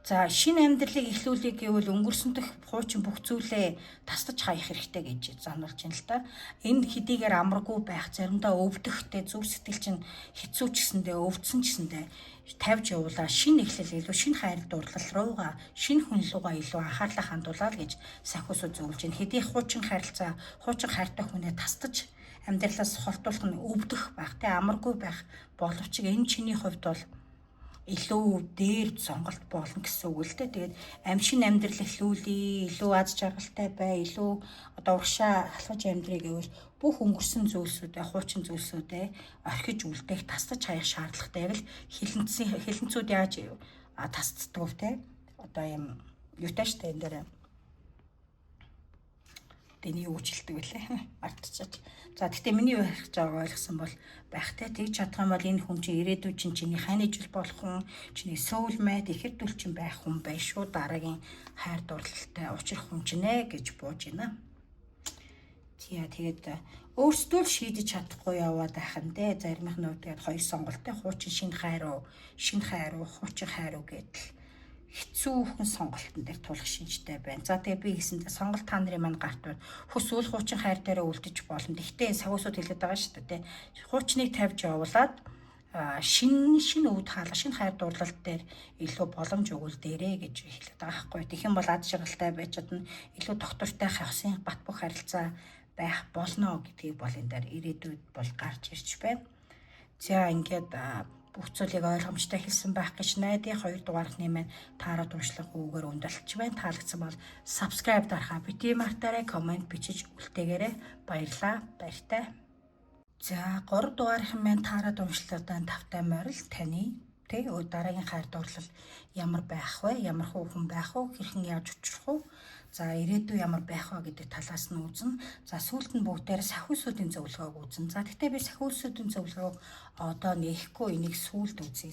За шинэ амьдралыг эхлүүлэх гэвэл өнгөрсөн дэх хуучин бүх зүйлээ тасдаж хаях хэрэгтэй гэж зануулж байна л да. Энэ хэдийгээр амаргүй байх, заримдаа өвдөхтэй зүрх сэтгэл чинь хэцүү ч гэсэндээ өвдсөн ч гэсэндээ тавьж явуулаа. Шинэ эхлэл илүү шинэ хайр дурлал руугаа, шинэ хүн руугаа илүү анхаарлаа хандуулаад гэж санхүүсүүд зөвлөж байна. Хэдий хуучин харилцаа, хуучин хайртай хүнээ тасдаж амьдралаас холдуулах нь өвдөх байх, тэ амаргүй байх боловч энэ чиний хувьд бол илүү дээр сонголт болно гэсэн үг л дээ. Тэгээд амшин амьдрал эхлүүлээ, илүү аз жаргалтай бай, илүү одоо урагшаа халахж амьдрий гэвэл бүх өнгөрсөн зүйлсүүдээ, хуучин зүйлсүүдээ орхиж үлдээх, тасдаж хаях шаардлагатай. Яг л хилэнцүүд яаж тасддаг вэ те? Одоо юм юутай штэ энэ дээр тэний юу жилдэг вүлээ мартчихаж. За гэхдээ миний ярих гэж байгаа ойлгосон бол байхтай тэгж чадах юм бол энэ хүн чинь ирээдүйд чинь чиний хайны жил болох хүн, чиний soulmate ихэд дүл чинь байх хүн бай шүү. Дараагийн хайр дурлалтай учрах хүн чинь ээ гэж бууж байна. Тэгээд өөрсдөө шийдэж чадахгүй яваад байх нь дээ. Заримын нь тэгээд хоёр сонголттой хуучин шинэ хайр уу, хуучин хайр уу гэдэл хэцүүхэн сонголтын дээр тулах шинжтэй байна. За тэгээ би гэсэндээ сонголт та нарын маань гарт байна. Хүсвэл хуучин хайр дээрээ үлдэж болно. Гэхдээ сагуусууд хэлээд байгаа шүү дээ. Хуучныг тавьж явуулаад шинэ өвд хаалга, шинэ хайр дурлалт дээр илүү боломж өгвөл дээрээ гэж хэлээд байгаа байхгүй. Тэгэх юм бол ад жаргалтай байж чадна. Илүү доктортой хавсын бат бөх харилцаа байх болно гэдгийг бол энэ дээр ирээдүйд бол гарч ирж байна. За ингээд бүх зүйлийг ойлгомжтой хэлсэн байх гэж найдах 2 дугаархны маань таарад уншлах үгээр өндөрлөж байна. Таалагдсан бол subscribe дарахаа бити мартаарай, комент бичиж үлдээгээрэй. Баярлалаа. Баяртай. За 3 дугаархын маань таарад уншлагатай тавтай морил таны дараагийн хайр дурлал ямар байх вэ? Ямар хүн байх вэ? Хэрхэн яаж учрах вэ? За ирээдүй ямар байх вэ гэдэг талаас нь үзнэ. За сүүлд нь бүгдээр сахиусуудын зөвлөгөөг үзнэ. За гэхдээ би сахиусуудын зөвлөгөөг одоо нээхгүй энийг сүүлд үзье.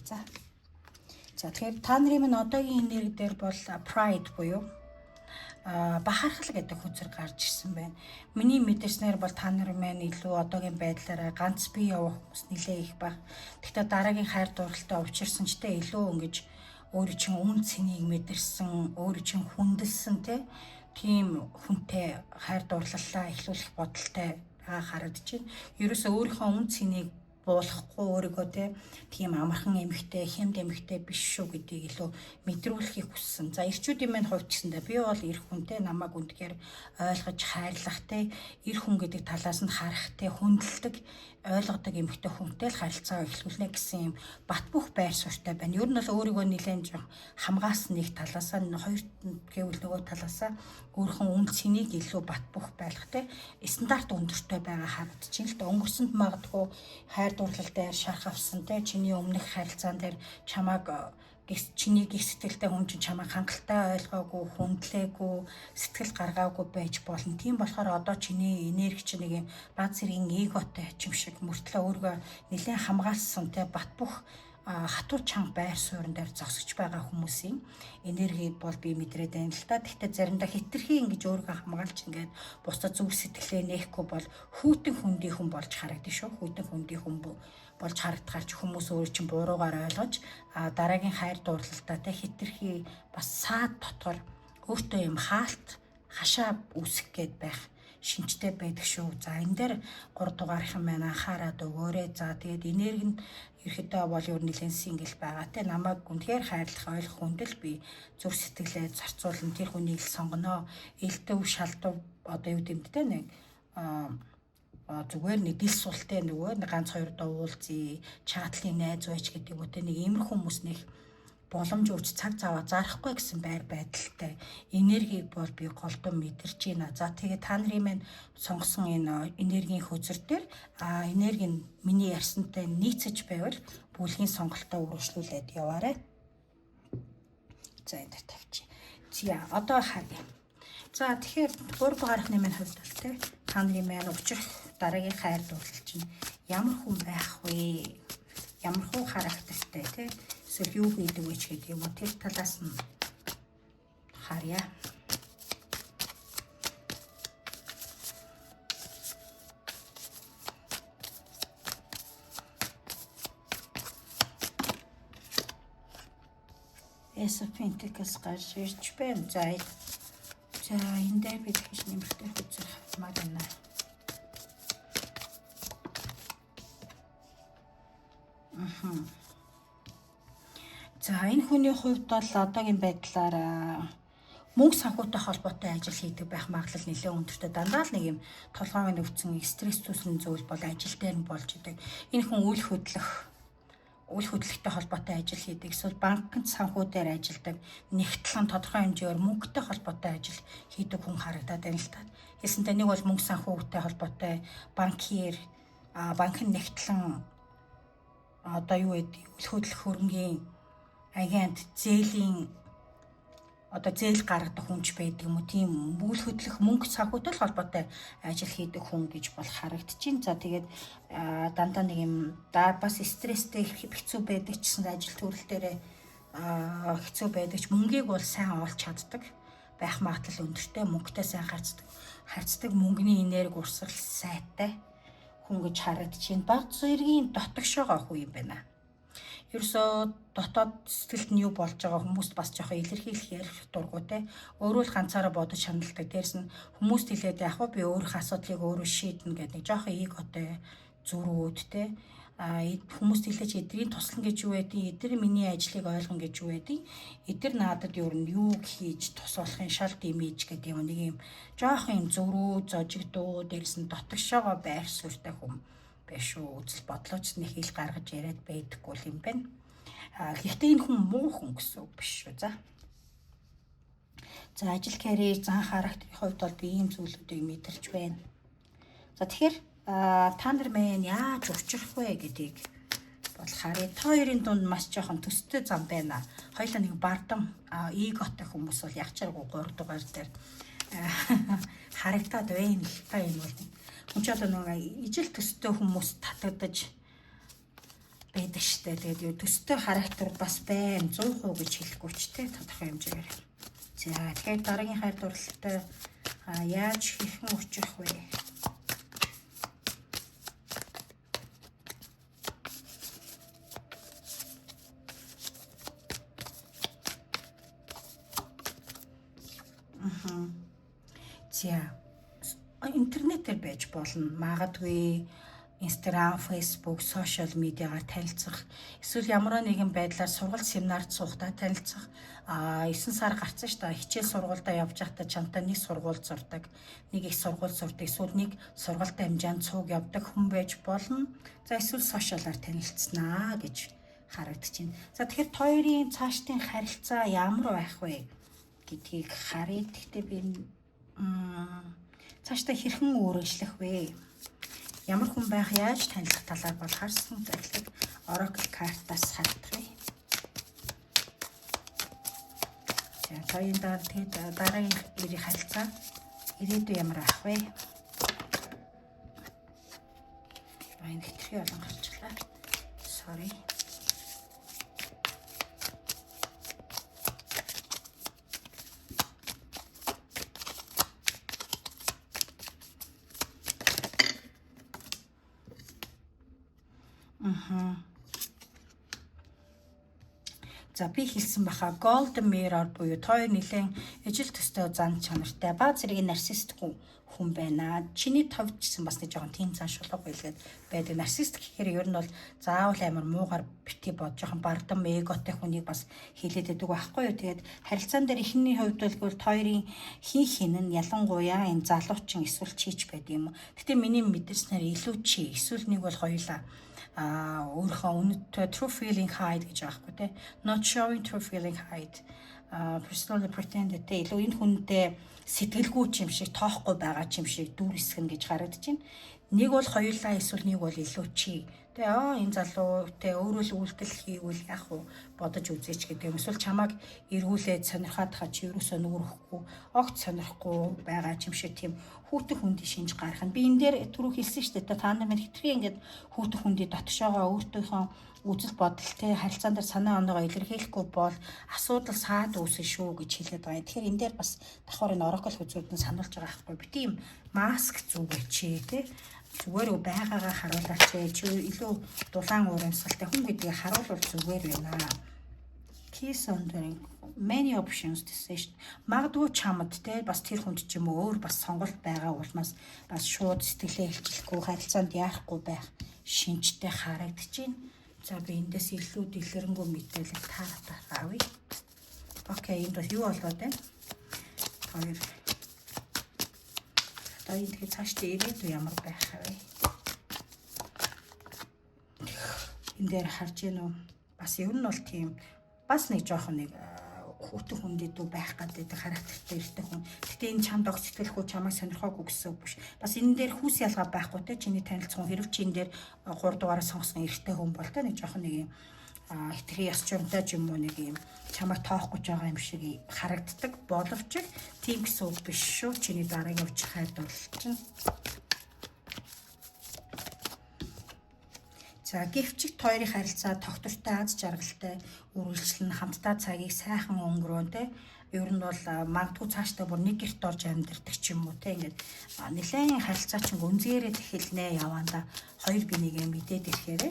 За тэгэхээр та нарын минь одоогийн энерги дээр бол pride буюу бахархал гэдэг хүчээр гарч ирсэн байна. Миний мэдээснээр бол та нар маань илүү одоогийн байдлаараа ганц бие явах хүмүүс нэлээ их баг. Гэхдээ дараагийн хайр дурлалтай учирсан ч тэ илүү ингэж өөрийн чинь үн цэнийг мэдэрсэн, өөрийн чинь хүндэлсэн тийм хүнтэй хайр дурлалаа эхлүүлэх бодолтой харагдаж байна. Ерөөсөө өөрийнхөө үн цэнийг буулгахгүй өөрийгөө тийм амархан эмэгтэй, хямд эмэгтэй биш шүү гэдгийг илүү мэдрүүлэхийг хүссэн. За эрчүүдийн маань хувьд гэсэндээ би бол эр хүнтэй намайг үнэхээр ойлгож хайрлах эр хүн гэдэг талаас нь харах хүндэлдэг ойлгодог эмэгтэй хүнтэй л харилцаа эхлүүлнэ гэсэн юм бат бөх байр суурьтай байна. Ер нь бол өөрийгөө нэлээд жоох хамгаалсан нэг талаасаа хоёр гэвэл нөгөө талаасаа өөрхөн үн цэнийг илүү бат бөх байлгах стандарт өндөртэй байгаа харагдаж байна л да. Өнгөрсөнд магадгүй хайр дурлал дээр шарх авсан чиний өмнөх харилцаан дээр чамааг чиний гих сэтгэлтэй хүн чинь чамайг хангалттай ойлгоогүй, хүндлээгүй, сэтгэл гаргаагүй байж болно. Тийм болохоор одоо чиний энерги чинь нэг юм бааз зэргийн эготой юм шиг мөртлөө өөргөө нэлээд хамгаалсан бат бөх хатуу чанга байр суурин дээр зогсож байгаа хүмүүсийн энерги бол би мэдрээд байна л та. Гэхдээ заримдаа хитрхи ингэж өөрийгөө хамгаалж ингээд бусдад зүг сэтгэлээ нээхгүй бол хүйтэн хүндий хүн болж харагдаж шүү. Хүйтэн хүндий хүн болж харагдахаарч хүмүүс өөрөө чинь буруугаар ойлгож дараагийн хайр дурлалтаа хитрхи бас саад дотор өөртөө юм хаалт хашаа үүсгэх гээд байх шинжтэй байдаг шүү. За энэ дээр 3 дугаархын маань анхаарад өгөөрэй. За тэгээд энерги нь ерөөдөө бол ер нь нэлээд сингл байгаа намайг үнэхээр хайрлах ойлгох хүндэл би зүр сэтгэлээ зарцуулна тэр хүнийг л сонгоно. Элдв шалдав одоо юу гэмтдээ нэг зүгээр нэг дил султай нөгөө ганц хоёр доо уулзъя, чатлын найз байж гэдэг үтэй нэг иймэрхүү хүмүүс нэг боломж өгч цаг цаваа зарахгүй гэсэн байр байдалтай энергийг бол би голдон мэдэрч байна. За тэгээд та нарын маань сонгосон энэ энергийн хөзөр дээр энерги нь миний ярьсантай нийцэж байвал бүлгийн сонголтоо үргэлжлүүлээд яваарай. За энэ дээр тавьчих. За одоо харъя. За тэгэхээр 3 дугаархны маань хувьд бол та нарын маань учрах дараагийн хайр дурлал чинь ямар хүн байх вэ? Ямар хуу характертай эсвэл юу гэдэг вэ ч гэдэг юм уу тэр талаас нь харъя. Ace of Pentacles гарч ирж байна. За энэ дээр бид гэж нэмэлтээр үзэх маа байна. За энэ хүний хувьд бол одоогийн байдлаар мөнгө санхүүтэй холбоотой ажил хийдэг байх магадлал нэлээд өндөртэй. Дандаа л нэг юм толгойг нөвцөн стресс үүснэ зүйл бол ажил дээр нь болж идэг. Энэ хүн үйл хөдлөлттэй холбоотой ажил хийдэг. Эсвэл банкнд санхүү дээр ажилладаг, нэгтлэн тодорхой хэмжээгээр мөнгөтэй холбоотой ажил хийдэг хүн харагдаад байна л та. Хэлсэнтэй нэг бол мөнгө санхүүтэй холбоотой банкир, банкны нэгтлэн одоо юу гэдэг үйл хөдлөх хөрөнгийн агент, зээлийн одоо зээл гаргадаг хүнч байдаг юм уу, тийм үйл хөдлөх мөнгө санхүүтэй холбоотой ажил хийдэг хүн гэж бол харагдчихээн. За тэгээд дандаа нэг юм бас стресстэй хэцүү байдаг ч гэсэн ажил төрөл дээрээ хэцүү байдаг ч мөнгийг бол сайн олж чаддаг байх магадлал өндөртэй. Мөнгөтэй сайн харьцдаг мөнгөний энерги урсгал сайтай хүн гэж харагдчихээн. Баг зэргийн дотогшоогоо хүн юм байна. Ерөөсөө дотоод сэтгэлд нь юу болж байгаа хүмүүст бас жоохон илэрхийлэх ярих дургу те. Өөрөө л ганцаараа бодож шаналдаг. Дээрс нь хүмүүст хэлээд яг би өөрийнхөө асуудлыг өөрөө шийднэ гэдэг нэг жоохон эготой зүрүүд те. Хүмүүст хэлээж эдний туслан гэж юу байдیں۔ Эдгээр миний ажлыг ойлгоно гэж юу байдیں۔ Эдгээр надад юу хийж тусуулахын шал димэж гэдэг юм нэг юм жоохон юм зүрүү зожигдуу дээрс нь дотогшоогоо байр суурьтай хүм биш үү. Үзэл бодлооч нэг хэл гаргаж яриад байдаггүй юм байна. Гэхдээ энэ хүн муу хүн гэсэн үг биш шүү. За ажил карьер, зан характерын хувьд бол би ийм зүйлүүдийг мэдэрч байна. За тэгэхээр та нар мэн яаж учрах вэ гэдгийг бол харъя. Та хоёрын дунд маш жоохон төстэй зам байна. Хоёулаа нэг бардам эготой хүмүүс бол ягчааргүй 3 дугаар дээр харагдаад байна л та энэ бол. Хүн ч одоо нэг ижил төстэй хүмүүс татагдаж байдаг штэ. Тэгээд юу төстэй характер бас байна 100% гэж хэлэхгүй ч те тодорхой хэмжээгээр. За тэгэхээр дараагийн хайр дурлалтай яаж хэрхэн учрах вэ? За интернетээр байж болно. Магадгүй Instagram, Facebook, social медиагаар танилцах, эсвэл ямар нэгэн байдлаар сургалт семинарт суухдаа танилцах. 9 сар гарсан шүү дээ. Хичээл сургуультай явж байхдаа чамтай нэг сургууль зурдаг, нэг их сургууль зурдаг, эсвэл нэг сургалтын хэмжээнд цуг явдаг хүн байж болно. За эсвэл сошиалаар танилцсанаа гэж харагдчихээн. За тэгэхээр хоёрын цаашдын харилцаа ямар байх вэ гэдгийг харъя. Гэхдээ би цаашдаа хэрхэн өөрчлөх вэ? Ямар хүн байх, яаж танилцах талаар бол харсан захилгад Oracle картаас хардах. За хоёрын дараагийн ирэх харилцаа ирээдүй ямар байх вэ? Энэ хэтрхий болон гарчлаа. Sorry. За би хэлсэн баха Golden Mirror буюу хоёр нэлээд ижил төстэй зан чанартай ба зэрэг нарцист хүн байна. Чиний товч гэсэн бас нэг жоохон тийм цааш шулууг байлгээд байдаг. Нарцист гэхээр ер нь бол заавал амар муугар бити бод жоохон бардам эготой хүнийг бас хэлээд байдаг байхгүй юу. Тэгээд харилцаан дээр ихний хувьд бол хоёрын хин нь ялангуяа энэ залуучин эсвэл чийч байдаг юм. Гэтэ миний мэдэрснээр илүү чи эсвэл нэг бол хоёулаа өөрийнхөө үнэтэй true feeling hide гэж аахгүй те. Not showing true feeling hide. Personally pretended те илүү энэ хүнтэй сэтгэлгүй юм шиг тоохгүй байгаа юм шиг дүүрсгэн гэж харагдаж байна. Нэг бол хоёулаа эсвэл нэг бол илүү чи. Тэгээ энэ залуу те өөрөө л үйлдэл хийвэл яах вэ бодож үзээч гэдэг юм. Эсвэл чамайг эргүүлээд сонирхоод хаа чи ерөөсөө нүрэхгүй, огт сонирхгүй байгаа юм шиг тийм хүүтэн хүндий шинж гарах нь. Би энэ дээр түрүү хэлсэн шүү дээ. Та нар минь хитрхи ингээд хүүтэн хүндий дотшоогоо өөртөөхөө үзэл бодол те харилцаан дээр санаа оноогоо илэрхийлэхгүй бол асуудал саад үүснэ шүү гэж хэлээд байгаа. Тэгэхээр энэ дээр бас давхар энэ Oracle хүзүүд нь сануулж байгаа байхгүй. Би тийм маск зүгээч те зүгээр байгаагаа харуулаач чи илүү дулаан урамсгалтай хүн гэдгийг харуулвал зүгээр байна Kiss on the many options гэсэн шүү дээ. Магадгүй чамд те бас тэр хүнд ч юм уу өөр бас сонголт байгаа улмаас бас шууд сэтгэлээ хэлчихгүй харилцаанд яахгүй байх шинжтэй харагдаж байна. За би эндээс илүү дэлгэрэнгүй мэдээлэл тааратаа авъя. Окей, энд бас юу болоод байна? Хоёр. Одоо энэ тэгээд цаашдаа ирээдүй ямар байх вэ? Энд дээр харж гэнэ үү? Бас ер нь бол тийм бас нэг жоохон нэг хүүтэн хүндэд байх гэдэг характертай эртний хүн. Гэтэ энэ чамд огт сэтгэлгүй чамайг сонирхоогүй гэсэн үг биш. Бас энэ дээр хүүс ялгаа байхгүй те чиний танилцсан хэрэг чи энэ дээр 3 дугаараа сонгосон эртний хүн бол те нэг жоохон нэг юм хитрхи яс чамтай ч юм уу нэг юм чамайг тоохгүй байгаа юм шиг харагддаг боловч тийм гэсэн үг биш шүү. Чиний дараагийн явж хайдвар чинь. За гэвчигт хоёрын харилцаа тогтвортой аз жаргалтай үргэлжлэн хамтдаа цагийг сайхан өнгөрөөн те ер нь бол магадгүй цаашдаа бүр нэг гэрт орж амьдэрдэг ч юм уу те ингээд нэлээд харилцаа чинь гүнзгийрээд эхэлнэ яванда хоёр бинийгээ мэдээд ирэхээр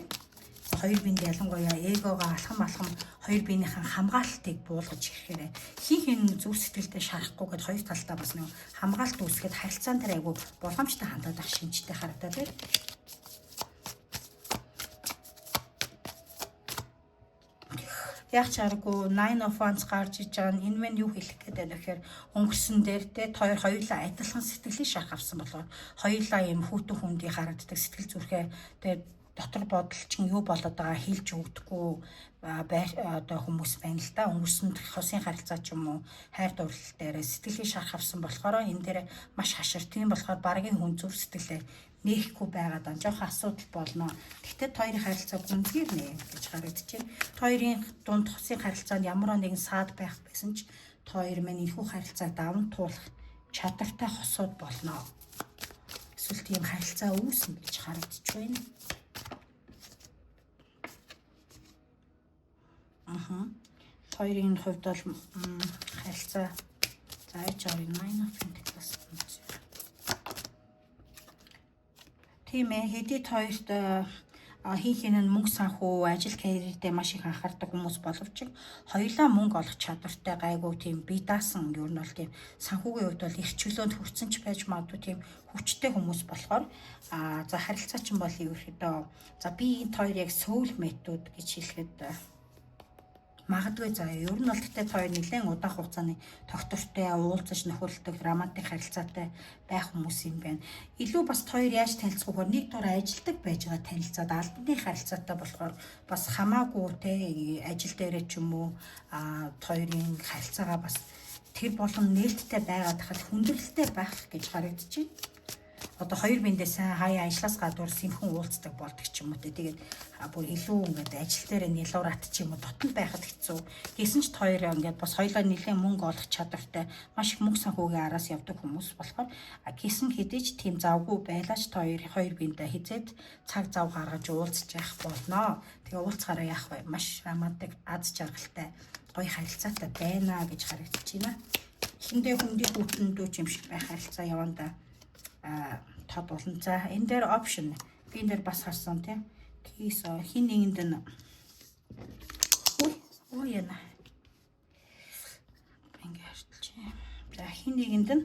хоёр бинд ялангуяа эгоогоо алхам хоёр биенийхэн хамгаалтыг буулгаж ирэхээр хин зүв сэтгэлдээ шарахгүйгээд хоёр талдаа бас нэг хамгаалт үүсгээд харилцаан дээр айгу боломжтой хандаад ах шинжтэй харагдаад байна. Яг чаргүй 9 of Wands гарч иж байгаа нь энэ мэн юу хэлэх гээд байна гэхээр өнгөрсөн дээр те хоёулаа адилхан сэтгэлийн шарх авсан болохоор хоёулаа юм хүүтэн хүндий харагддаг сэтгэл зүрхээ те дотор бодол чинь юу болоод байгаа хэлж өгдөггүй одоо хүмүүс байна л да. Өнгөрсөн хосын харилцаа ч юм уу хайр дурлал дээр сэтгэлийн шарх авсан болохоор энэ дээр маш хашир. Тийм болохоор багийн хүн зүв сэтгэлээ нээхгүй байгаад жоохон асуудал болно. Гэхдээ хоёрын харилцаа гүнзгийр нэ гэж харагдаж байна. Хоёрын дунд хосын харилцаанд ямар нэгэн саад байх байсан ч хоёр мань энэхүү харилцааг даван туулах чадвартай хосууд болно. Эсвэл тийм харилцаа үүснэ гэж харагдаж байна. Хоёрын хувьд бол харилцаа зааж авъя 9 of Pentacles. Тийм ээ, хэдийд хоёрт хин нь мөнгө санхүү, ажил карьердээ маш их анхаардаг хүмүүс боловч хоёулаа мөнгө олох чадвартай гайгүй тийм бие даасан ер нь бол тийм санхүүгийн хувьд бол их чөлөөнд хүрсэн ч байж магадгүй тийм хүчтэй хүмүүс болохоор за харилцаа чинь бол ерөөхдөө за би энэ хоёр яг soulmate-ууд гэж хэлэхэд магадгүй за ер нь бол тэгтээ хоёр нэлээд удаан хугацааны тогтвортой уулзаж нөхөрлөдөг романтик харилцаатай байх хүмүүс юм байна. Илүү бас хоёр яаж танилцахгүйгээр нэг дор ажилдаг байж байгаа танилцаад албаны харилцаатай болохоор бас хамаагүй те ажил дээрээ ч юм уу хоёрын харилцаагаа бас тэр болон нээлттэй байгаад хахад хүндрэлтэй байх гэж харагдаж байна. Одоо хоёр биендээ сайн хаяа ажлаас гадуур сэмхэн уулздаг болдог ч юм уу тэгээд бүр илүү ингээд ажил дээр нялуурат ч юм уу дотн байхад хэцүү. Гэсэн ч хоёр ингээд бас хоёулаа нэлээд мөнгө олох чадвартай маш их мөнгө санхүүгийн араас явдаг хүмүүс болохоор гэсэн хэдий ч тийм завгүй байлаач хоёр биендээ хизээд цаг зав гаргаж уулзж явах болно. Тэгээ уулзгаараа яах вэ? Маш романтик аз жаргалтай гоё харилцаатай байна гэж харагдаж байна. Эхэндээ хүндий хүүтэндүү ч юм шиг байх харилцаа яванда тод болно. За энэ дээр option би энэ дээр бас харсан тийм кейс хин нэгэнд нь ой яна ингээ харчиж. За хин нэгэнд нь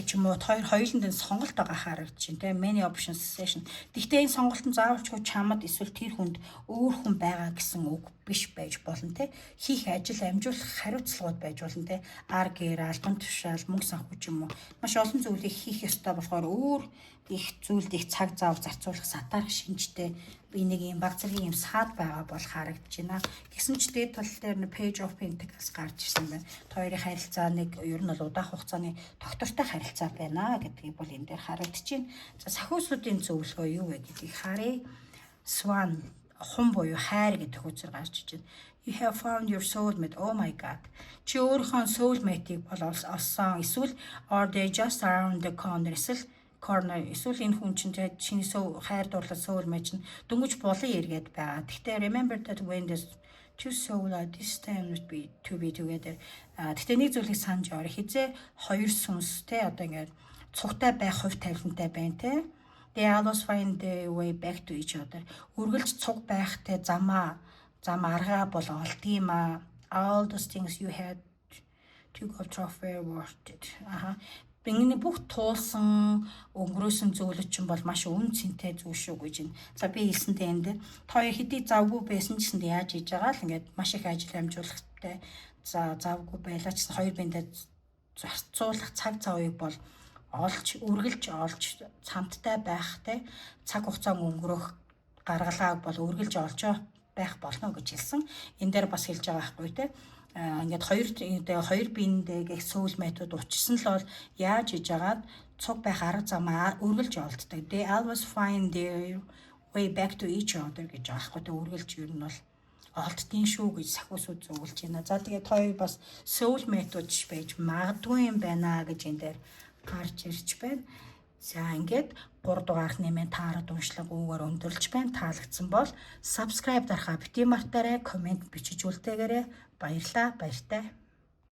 ч юм уу хоёуланд нь сонголт байгаа харагдаж байна тийм many options session. Гэхдээ энэ сонголт нь заавалч чамд эсвэл тэр хүнд өөр хүн байгаа гэсэн үг биш байж болно те хийх ажил амжуулах хариуцлагууд байж болно те ар гэр албан тушаал мөнгө санхүү ч юм уу маш олон зүйлийг хийх ёстой болохоор өөр их зүйлд их цаг зав зарцуулах сатаарх шинжтэй би нэг юм баг зэргийн юм саад байгаа бол харагдаж байна. Гэсэн ч дээд тал дээр нь Page of Pentacles гарч ирсэн байна. Хоёрын харилцаа нэг ер нь бол удаах хугацааны тогтвортой харилцаа байна гэдгийг бол энэ дээр харагдаж байна. За сахиусуудын зөвлөгөө юу вэ гэдгийг харъя. Swan хум буюу хайр гэдэг хүчээр гарч иж байна. You have found your soulmate. Oh my god. Чи өөрийнхөө soulmate-ийг бол олсон. Эсвэл or they just around the corner. Эсвэл энэ хүн чинь чиний хайр дурлал soulmate чинь дөнгөж булан эргээд байгаа. Гэхдээ remember that when this two souls are this time would be to be together. Гэхдээ нэг зүйлийг санаж яваа. Хизээ хоёр сүнс те одоо ингээд цугтай байх хувь тавилантай байна те. They always find their way back to each other. Үргэлж цуг байхтай зам аргаа бол олдгийм аа. all those things you had to go through were worth it. Бидний бүх туулсан өнгөрөөсөн зүйлүүд чинь бол маш үн цэнтэй зүйл шүү гэж байна. За би хэлсэнтэй энэ дээр та хоёр хэдий завгүй байсан ч гэсэн яаж хийж байгаа л ингээд маш их ажил амжуулахтай. За завгүй байлаа ч хоёр биендээ зарцуулах цаг цавыг бол үргэлж олж цамттай байхтай цаг хугацаа өнгөрөх гаргалгааг бол үргэлж олж байх болно гэж хэлсэн. Энэ дээр бас хэлж байгаа байхгүй те. Ингээд хоёр биендээ гэх soulmate-ууд учирсан л бол яаж хийж агаад цуг байх арга замаа үргэлж олддог. They always find their way back to each other гэж аахгүй те. Үргэлж ер нь бол олддгийн шүү гэж сахиусууд зөвлөж байна. За тэгээд хоёр бас soulmate-ууд байж магадгүй юм байна гэж энэ дээр гарч ирж байна. За ингээд 3 дугаарх нэмээд таарад уншлага үүгээр өндөрлж байна. Таалагдсан бол subscribe дарахаа бити мартаарай, комент бичиж үлдээгээрэй. Баярлалаа, баяртай.